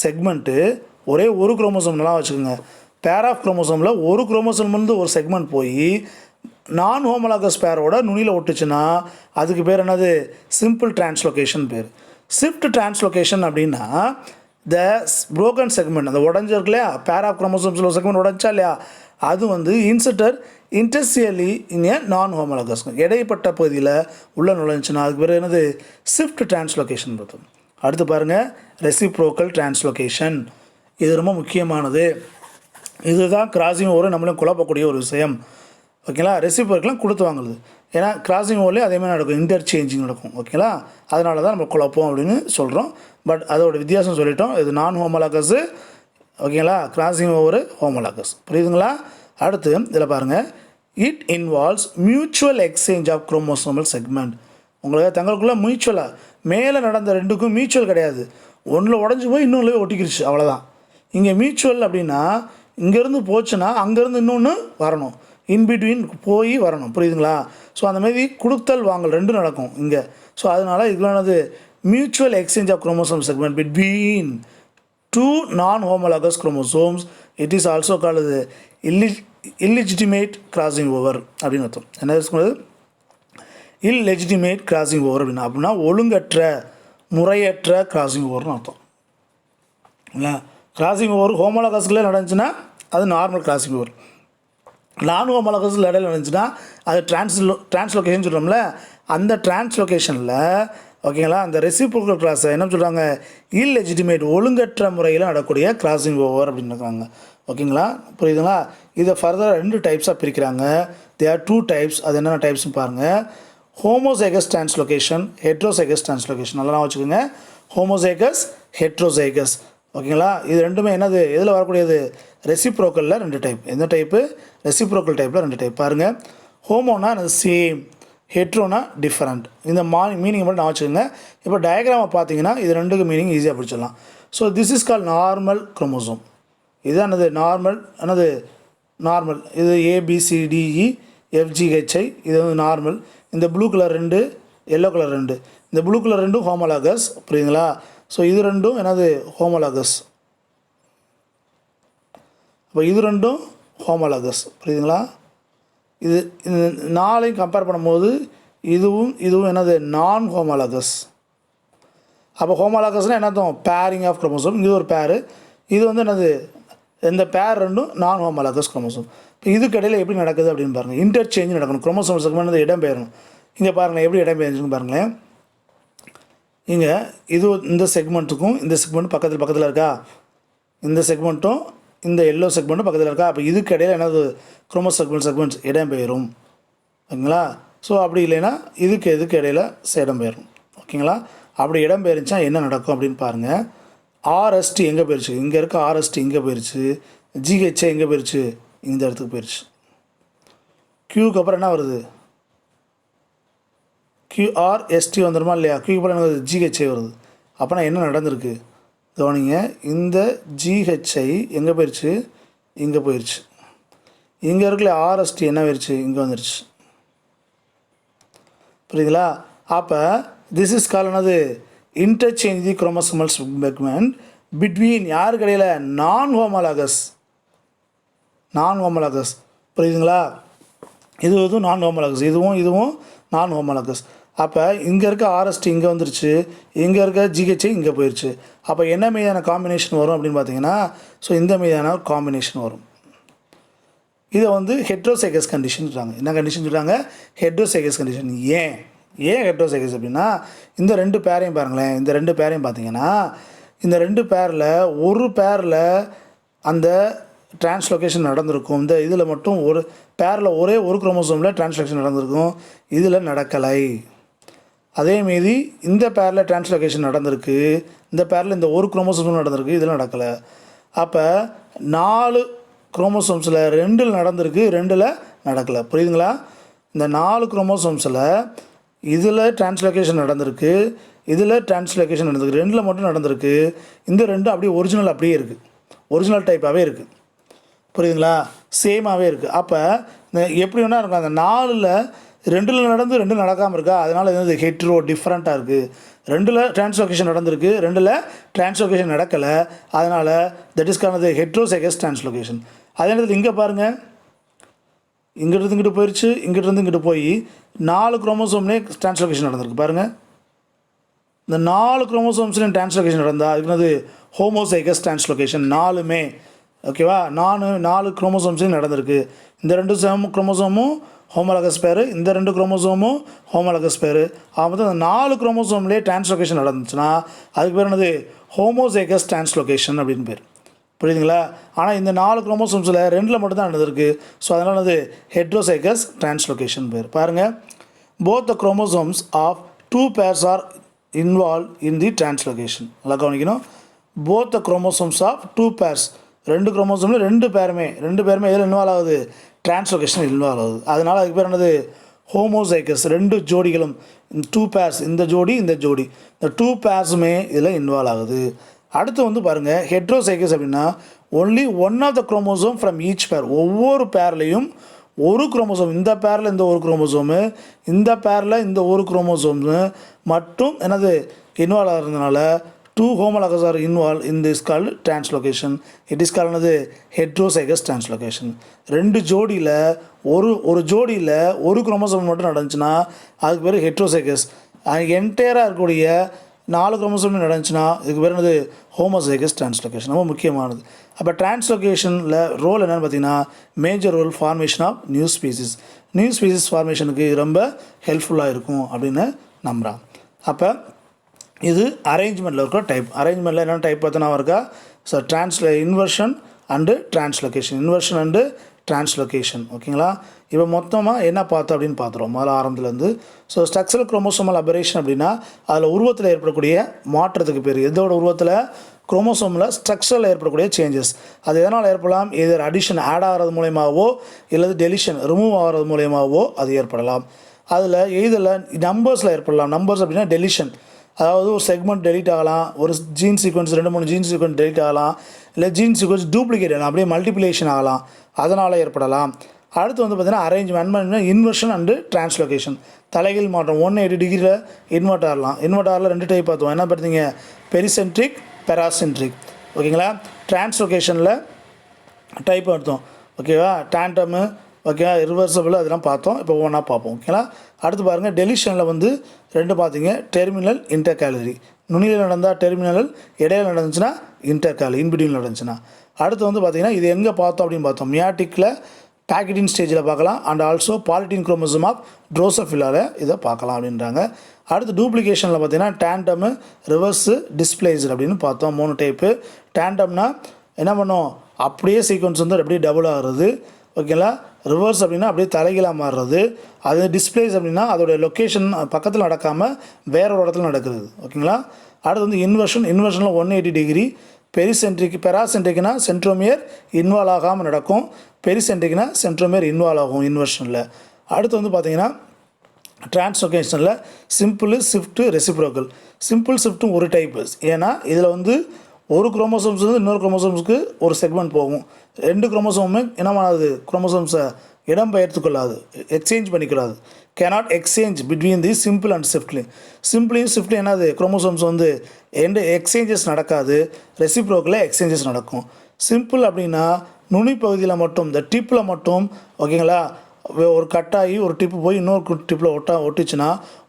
செக்மெண்ட்டு ஒரே ஒரு குரோமோசோம் நல்லா வச்சுக்கோங்க. பேர் ஆஃப் குரோமோசோமில் ஒரு குரோமோசோம்லேருந்து ஒரு செக்மெண்ட் போய் நான் ஹோமோலாகஸ் பேரோட நுனியில் ஒட்டுச்சுன்னா அதுக்கு பேர் என்னது சிம்பிள் டிரான்ஸ்லொகேஷன் பேர். ஷிஃப்ட் டிரான்ஸ்லொகேஷன் அப்படின்னா த புரோக்கன் செக்மெண்ட், அந்த உடஞ்சிருக்கு இல்லையா, பேர் ஆஃப் குரோமோசோம்ஸில் ஒரு செக்மெண்ட் உடஞ்சா இல்லையா, அது வந்து இன்சர்ட்டட் இன்டர்சியலி இன் ஏ நான் ஹோமோலாகஸ், இடைப்பட்ட பகுதியில் உள்ள நுழைஞ்சுன்னா அதுக்கு பேர் என்னது ஷிஃப்ட் டிரான்ஸ்லொகேஷன் பார்த்தோம். அடுத்து பாருங்கள் ரெசிப்ரோக்கல் டிரான்ஸ்லொகேஷன். இது ரொம்ப முக்கியமானது. இதுதான் கிராசிங் ஓவர் நம்மளும் குழப்பக்கூடிய ஒரு விஷயம், ஓகேங்களா. ரெசிப்ரோக்கெலாம் கொடுத்து வாங்குறது, ஏன்னா கிராசிங் ஓவர்லேயே அதேமாதிரி நடக்கும், இன்டர்சேஞ்சிங் நடக்கும், ஓகேங்களா. அதனால தான் நம்ம குழப்பம் அப்படின்னு சொல்கிறோம். பட் அதோட வித்தியாசம் சொல்லிட்டோம். இது நான் ஹோமோலாகஸு, ஓகேங்களா. கிராசிங் ஓவர் ஹோமோலாகஸ், புரியுதுங்களா. அடுத்து இதில் பாருங்கள், it involves mutual exchange of chromosomal segment. உங்களுக்கு தங்களுக்குள்ளே மியூச்சுவலாக மேலே நடந்த ரெண்டுக்கும் மியூச்சுவல் கிடையாது, ஒன்றில் உடஞ்சி போய் இன்னொன்று ஒட்டிக்கிடுச்சு, அவ்வளோதான். இங்கே மியூச்சுவல் அப்படின்னா இங்கேருந்து போச்சுன்னா அங்கேருந்து இன்னொன்று வரணும், இன்பிட்வீன் போய் வரணும், புரியுதுங்களா. ஸோ அந்தமாரி கொடுத்தல் வாங்கல் ரெண்டும் நடக்கும் இங்கே. ஸோ அதனால் இதுலானது mutual exchange of chromosome segment between 2 non-homologous chromosomes. It is also called illegitimate crossing over அப்படின்னு அர்த்தம். என்ன சொல்கிறது? இல்லெஜிட்டிமேட் கிராசிங் ஓவர் அப்படின்னா ஒழுங்கற்ற முறையற்ற கிராசிங் ஓவர்னு அர்த்தம். இல்லை, கிராசிங் ஓவர் ஹோமோலாகஸ்களே நடந்துச்சுன்னா அது நார்மல் கிராசிங் ஓவர். நான் ஹோமோலாகஸில் இடையில நடந்துச்சுன்னா அது டிரான்ஸ்லொகேஷன் சொல்கிறோம்ல, அந்த டிரான்ஸ்லொகேஷனில் ஓகேங்களா அந்த ரெசிப்ரோக்கல் கிளாஸை என்ன சொல்கிறாங்க? இல்லெஜிட்டிமேட் ஒழுங்கற்ற முறையில் நடக்கூடிய கிராசிங் ஓவர் அப்படின்னு இருக்காங்க. ஓகேங்களா, புரியுதுங்களா? இதை ஃபர்தர் 2 டைப்ஸாக பிரிக்கிறாங்க. They are 2 types. அது என்னென்ன டைப்ஸ்னு பாருங்கள். Homozygous translocation, heterozygous translocation. நல்லா வச்சுக்கோங்க. Homozygous, heterozygous. ஓகேங்களா, இது ரெண்டுமே என்னது எதில் வரக்கூடியது? ரெசிப்ரோக்கலில் 2 டைப். எந்த டைப்பு? ரெசிப்ரோக்கல் டைப்பில் 2 டைப். பாருங்கள், ஹோமோனா சேம், ஹெட்ரோனா டிஃப்ரெண்ட். இந்த மீனிங் மட்டும் நான் வச்சுக்கோங்க. இப்போ டயக்ராமை பார்த்தீங்கன்னா இது 2க்கு மீனிங் ஈஸியாக பிடிச்சிடலாம். So this is call normal chromosome. இது என்னது? நார்மல். என்னது நார்மல்? இது ABCDE FGHI. இது வந்து நார்மல். இந்த ப்ளூ கலர் 2, எல்லோ கலர் 2. இந்த ப்ளூ கலர் 2 ஹோமோலாகஸ். புரியுதுங்களா? ஸோ இது 2 என்னது? ஹோமோலாகஸ். இப்போ இது 2 ஹோமோலாகஸ். புரியுதுங்களா? இது 4ஐயும் கம்பேர் பண்ணும்போது இதுவும் என்னது? நான் ஹோமோலாகஸ். அப்போ ஹோமோலாகஸ்னால் என்ன அர்த்தம்? Pairing of chromosome. இது ஒரு பேரு. இது வந்து என்னது? இந்த பேர் 2 நான் ஹோமோலாகஸ் குரோமோசோம். இப்போ இதுக்கு இடையில் எப்படி நடக்குது அப்படின்னு பாருங்கள். இன்டர்சேஞ்ச் நடக்கணும். குரோமோசோம் செக்மெண்ட் இடம் பெயரணும். இங்கே பாருங்கள் எப்படி இடம் பெயர்ந்துன்னு பாருங்களேன். இங்கே இது இந்த செக்மெண்ட்டுக்கும் இந்த செக்மெண்ட்டும் பக்கத்தில் இருக்கா? இந்த செக்மெண்ட்டும் இந்த எல்லோ செக்மெண்ட்டும் பக்கத்தில் இருக்கா? அப்போ இதுக்கு இடையில் என்னது? செக்மெண்ட்ஸ் இடம் பெயரும். ஓகேங்களா? ஸோ அப்படி இல்லைன்னா இதுக்கு இடையில் இடம் பெயரும். ஓகேங்களா? அப்படி இடம் பெயர்ந்துச்சா என்ன நடக்கும் அப்படின்னு பாருங்கள். RST எங்கே போயிடுச்சு? இங்கே இருக்க RST இங்கே போயிடுச்சு. GHI எங்கே போயிடுச்சு? இந்த இடத்துக்கு போயிடுச்சு. க்யூக்கு அப்புறம் என்ன வருது? QRST வந்துடுமா இல்லையா? க்யூக்கு அப்புறம் என்ன வருது? GHI வருது. அப்போனா என்ன நடந்திருக்கு கவனிங்க. இந்த GHI எங்கே போயிடுச்சு? இங்கே போயிடுச்சு. இங்கே இருக்கல RST என்ன போயிடுச்சு? இங்கே வந்துடுச்சு. புரியுதுங்களா? அப்போ திஸ் இஸ் கால் என்னது? Interchange the chromosomal segment between யாருக்கு இடையில்? நான் ஹோமோலாகஸ். புரியுதுங்களா? இதுவும் நான் ஹோமோலாகஸ், இதுவும் நான் ஹோமோலாகஸ். அப்போ இங்கே இருக்க RST இங்கே வந்துருச்சு, இங்கே இருக்க GHI இங்கே போயிடுச்சு. அப்போ என்ன மீதான காம்பினேஷன் வரும் அப்படின்னு பார்த்தீங்கன்னா, ஸோ இந்த மீதான காம்பினேஷன் வரும். இதை வந்து ஹெட்ரோசைகஸ் கண்டிஷன் சொல்கிறாங்க. என்ன கண்டிஷன் சொல்கிறாங்க? Heterozygous condition. ஏன் ஹெட்ரோசைகஸ் அப்படின்னா, இந்த 2 பேரையும் பாருங்களேன். இந்த 2 பேரையும் பார்த்தீங்கன்னா, இந்த 2 பேரில் ஒரு பேரில் அந்த டிரான்ஸ்லொகேஷன் நடந்திருக்கும். இந்த இதில் மட்டும் ஒரு பேரில் ஒரே ஒரு குரோமோசோமில் டிரான்ஸ்லொகேஷன் நடந்திருக்கும், இதில் நடக்கலை. அதேமாரி இந்த பேரில் டிரான்ஸ்லொகேஷன் நடந்திருக்கு, இந்த பேரில் இந்த ஒரு குரோமோசோம் நடந்திருக்கு, இதில் நடக்கலை. அப்போ 4 குரோமோசோம்ஸில் 2 நடந்திருக்கு, 2 நடக்கலை. புரியுதுங்களா? இந்த 4 குரோமோசோம்ஸில் இதில் டிரான்ஸ்லொகேஷன் நடந்திருக்கு, இதில் டிரான்ஸ்லொகேஷன் நடந்திருக்கு, 2 மட்டும் நடந்திருக்கு. இந்த 2 அப்படியே ஒரிஜினல் அப்படியே இருக்குது, ஒரிஜினல் டைப்பாகவே இருக்குது. புரியுதுங்களா? சேமாகவே இருக்குது. அப்போ எப்படி வேணால் இருக்கும். அந்த 4ல் 2 நடந்து 2 நடக்காமல் இருக்கா? அதனால் என்னது? ஹெட்ரோ டிஃப்ரெண்ட்டாக இருக்குது. 2 டிரான்ஸ்லொகேஷன் நடந்திருக்கு, 2 டிரான்ஸ்லொகேஷன் நடக்கலை. அதனால் that is called heterozygous translocation. அதே நேரத்தில் இங்கே பாருங்கள், இங்கிட்டு இங்கிட்டு போயிடுச்சு, இங்கிட்டிருந்து இங்கிட்டு போய் 4 குரோமோசோம்லேயே டிரான்ஸ்லொகேஷன் நடந்திருக்கு. பாருங்கள், இந்த 4 குரோமோசோம்ஸ்லேயும் டிரான்ஸ்லொகேஷன் நடந்தால் அதுக்கு என்னது? Homozygous translocation. 4மே ஓகேவா? 4 குரோமோசோம்ஸ்லையும் நடந்திருக்கு. இந்த 2 குரோமோசோமும் ஹோமோலாகஸ் பேர், இந்த 2 குரோமோசோமும் ஹோமோலாகஸ் பேர். ஆமாம், அந்த 4 குரோமோசோம்லேயே டிரான்ஸ்லொகேஷன் நடந்துச்சுன்னா அதுக்கு பேர் என்னது? ஹோமோசைகஸ் டிரான்ஸ்லொகேஷன் அப்படின்னு பேர். புரியுதுங்களா? ஆனால் இந்த 4 குரோமோசோம்ஸில் 2 மட்டும் தான் நடந்திருக்கு. ஸோ அதனால் அது ஹெட்ரோசைகஸ் டிரான்ஸ்லொகேஷன் பேர். பாருங்கள், both the chromosomes of 2 pairs are involve in the translocation. நல்லா கவனிக்கணும். Both the chromosomes of 2 pairs, 2 குரோமோசோமில் 2 பேருமே எதில் இன்வால்வ் ஆகுது? டிரான்ஸ்லொகேஷன் இன்வால்வ் ஆகுது. அதனால் அதுக்கு பேர் என்னது? ஹோமோசைகஸ். 2 ஜோடிகளும் 2 pairs, இந்த ஜோடி இந்த ஜோடி, இந்த 2 pairsமே இதில் இன்வால்வ் ஆகுது. அடுத்து வந்து பாருங்கள், ஹெட்ரோசைகஸ் அப்படின்னா only one of the chromosome from each pair. ஒவ்வொரு பேர்லேயும் ஒரு குரோமோசோம், இந்த பேரில் இந்த ஒரு குரோமோசோமு, இந்த பேரில் இந்த ஒரு குரோமோசோமு மட்டும் என்னது? இன்வால்வ் ஆகிறதுனால 2 homologs are involved in this called translocation. It is called another heterozygous translocation. ரெண்டு ஜோடியில் ஒரு ஜோடியில் ஒரு குரோமோசோம் மட்டும் நடந்துச்சுன்னா அதுக்கு பேர் ஹெட்ரோசைகஸ். என்டையராக இருக்கக்கூடிய 4 குரோமோசோம் நடந்துச்சுன்னா இதுக்கு பேர் என்னது ஹோமோசைகஸ் டிரான்ஸ்லொகேஷன். ரொம்ப முக்கியமானது. அப்போ டிரான்ஸ்லொகேஷனில் ரோல் என்னென்னு பார்த்தீங்கன்னா major role formation of new species. New species ஃபார்மேஷனுக்கு ரொம்ப ஹெல்ப்ஃபுல்லாக இருக்கும் அப்படின்னு நம்புகிறான். அப்போ இது அரேஞ்ச்மெண்ட்டில் இருக்கிற டைப். அரேஞ்ச்மெண்ட்டில் என்னென்ன டைப் பார்த்தோன்னா இருக்கா? So inversion and translocation. Inversion and translocation. ஓகேங்களா? இப்போ மொத்தமாக என்ன பார்த்தோம் அப்படின்னு பார்த்துருவோம் முதல்ல ஆரம்பத்துலேருந்து. ஸோ ஸ்ட்ரக்சரல் குரோமோசோமல் அபரேஷன் அப்படின்னா அதில் உருவத்தில் ஏற்படக்கூடிய மாற்றத்துக்கு பேர். எதோட உருவத்தில்? குரோமோசோமில் ஸ்ட்ரக்சரில் ஏற்படக்கூடிய சேஞ்சஸ். அது எதனால் ஏற்படலாம்? எதர் அடிஷன் ஆட் ஆகிறது மூலயமாவோ இல்லது டெலிஷன் ரிமூவ் ஆகிறது மூலயமாவோ அது ஏற்படலாம். அதில் இதில் நம்பர்ஸில் ஏற்படலாம். நம்பர்ஸ் அப்படின்னா டெலிஷன், அதாவது ஒரு செக்மெண்ட் டெலிட் ஆகலாம், ஒரு gene sequence 2-3 gene sequence delete ஆகலாம், இல்லை ஜீன் சீக்வன்ஸ் டூப்ளிகேட் ஆகலாம், அப்படியே மல்டிப்ளிகேஷன் ஆகலாம், அதனால் ஏற்படலாம். அடுத்து வந்து பார்த்திங்கன்னா அரேஞ்ச்மெண்ட் இன்வர்ஷன் அண்டு டிரான்ஸ்லொகேஷன். தலைகீழ் மாற்றம் 180 டிகிரியில் இன்வெர்ட் ஆகலாம். இன்வெர்ட் ஆகல 2 டைப் பார்த்தோம். என்ன பார்த்தீங்க? பெரிசென்ட்ரிக், பெராசென்ட்ரிக். ஓகேங்களா? டிரான்ஸ்லொகேஷனில் டைப் எடுத்தோம். ஓகேவா? டேண்டமு, ஓகேவா, ரிவர்சபிள் அதெல்லாம் பார்த்தோம். இப்போ ஒவ்வொன்றா பார்ப்போம். ஓகேங்களா? அடுத்து பாருங்கள், டெலிஷனில் வந்து 2 பார்த்தீங்க. Terminal, intercalary. நுனியில் நடந்தால் டெர்மினல், இடையில நடந்துச்சுன்னா இன்டர்கேலரி, இன்பிட்வீன் நடந்துச்சுன்னா. அடுத்து வந்து பார்த்திங்கன்னா இது எங்கே பார்த்தோம் அப்படின்னு பார்த்தோம். மியாட்டிக்கில் பேக்கெட்டின் ஸ்டேஜில் பார்க்கலாம். And also polytene chromosome of ட்ரோசோஃபிலாவில் இதை பார்க்கலாம் அப்படின்றாங்க. அடுத்து டூப்ளிகேஷனில் பார்த்தீங்கன்னா டேண்டமு, ரிவர்ஸு, டிஸ்பிளேஸ்டு அப்படின்னு பார்த்தோம். 3 டைப்பு. டேண்டம்னா என்ன பண்ணோம்? அப்படியே சீக்வன்ஸ் வந்து அப்படியே டபுள் ஆகிறது. ஓகேங்களா? ரிவர்ஸ் அப்படின்னா அப்படியே தலைகீழாக மாறுறது. அது டிஸ்பிளேஸ் அப்படின்னா அதோடய லொக்கேஷன் பக்கத்தில் நடக்காமல் வேற ஒரு இடத்துல நடக்கிறது. ஓகேங்களா? அடுத்து வந்து இன்வர்ஷனில் 180 டிகிரி. பெராசென்ட்ரிக்னா சென்ட்ரோமியர் இன்வால்வ் ஆகாமல் நடக்கும். பெரிசென்ட்ரிக்னா சென்ட்ரோமியர் இன்வால்வ் ஆகும் இன்வர்ஷனில். அடுத்து வந்து பார்த்திங்கன்னா டிரான்ஸ்லொகேஷனில் சிம்பிள், ஷிஃப்ட்டு, ரெசிப்ரோக்கல். சிம்பிள் ஷிஃப்ட்டும் ஒரு டைப்பு. ஏன்னா இதில் வந்து ஒரு குரோமோசோம்ஸ் வந்து இன்னொரு குரோமோசோம்ஸ்க்கு ஒரு செக்மெண்ட் போகும். 2 குரோமோசோமுமே என்ன பண்ணாது? குரோமோசோம்ஸை இடம் பெயர்த்து கொள்ளாது, எக்ஸ்சேஞ்ச் பண்ணிக்கூடாது. Cannot exchange between the simple and ஷிஃப்ட்லி. சிம்பிளையும் ஷிஃப்ட்லையும் என்னது? குரோமோசோம்ஸ் வந்து எக்ஸ்சேஞ்சஸ் நடக்காது. ரெசிப்ரோக்கில் எக்ஸ்சேஞ்சஸ் நடக்கும். சிம்பிள் அப்படின்னா நுனி பகுதியில் மட்டும், இந்த டிப்பில் மட்டும், ஓகேங்களா, ஒரு கட்டாகி ஒரு டிப்பு போய் இன்னொரு டிப்பில் ஒட்டுச்சுன்னா,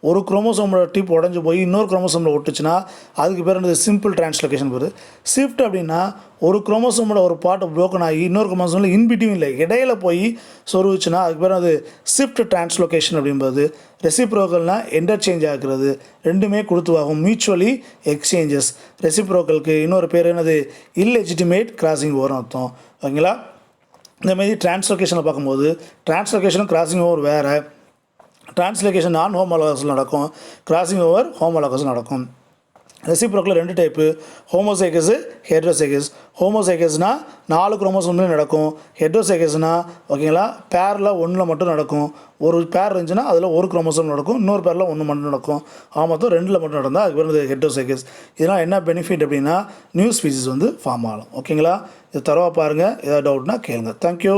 ஒரு குரோமோசோமோட டிப் உடஞ்சி போய் இன்னொரு குரோமோசோமில் ஒட்டுச்சுன்னா அதுக்கு பேர் என்னது? சிம்பிள் டிரான்ஸ்லொகேஷன் பேர். ஷிஃப்ட் அப்படின்னா ஒரு குரோமோசோமோட ஒரு பார்ட் ப்ரோக்கன் ஆகி இன்னொரு குரோமோசோமில் இன்பிட்வீன் இல்லை இடையில போய் சொருவிச்சுன்னா அதுக்கு பேர் அது ஷிஃப்ட் டிரான்ஸ்லொகேஷன் அப்படின்றது. ரெசிப்ரோக்கல்னால் இன்டர்சேஞ்ச் ஆகிறது. ரெண்டுமே கொடுத்துவாகும். Mutually exchanges. ரெசிப்ரோக்கலுக்கு இன்னொரு பேர் என்னது? இல்லெஜிட்டிமேட் கிராசிங் ஓவர்னு அர்த்தம். ஓகேங்களா? இந்தமாரி டிரான்ஸ்லொகேஷனில் பார்க்கும்போது டிரான்ஸ்லொகேஷனும் கிராசிங் ஓவர் வேறு. டிரான்ஸ்லொகேஷன் நான் ஹோமோலாகஸில் நடக்கும், கிராசிங் ஓவர் ஹோமோலாகஸில் நடக்கும். ரெசிப்ரோக்கில் 2 டைப்பு. ஹோமோசைகஸு, ஹெட்ரோசைகஸ். ஹோமோசைகஸ்னால் 4 குரோமோசோம்லேயும் நடக்கும். ஹெட்ரோசைகஸ்னால் ஓகேங்களா பேரில் 1 மட்டும் நடக்கும். ஒரு பேர் இருந்துச்சுன்னா அதில் ஒரு குரோமோசோம் நடக்கும், இன்னொரு பேரில் 1 மட்டும் நடக்கும். மொத்தம் 2 மட்டும் நடந்தால் அதுக்கு பேர் ஹெட்ரோசைகஸ். இதனால் என்ன பெனிஃபிட் அப்படின்னா நியூ ஸ்பீசிஸ் வந்து ஃபார்ம் ஆகலாம். ஓகேங்களா? இது தரவாக பாருங்கள். ஏதாவது டவுட்னா கேளுங்க. தேங்க்யூ.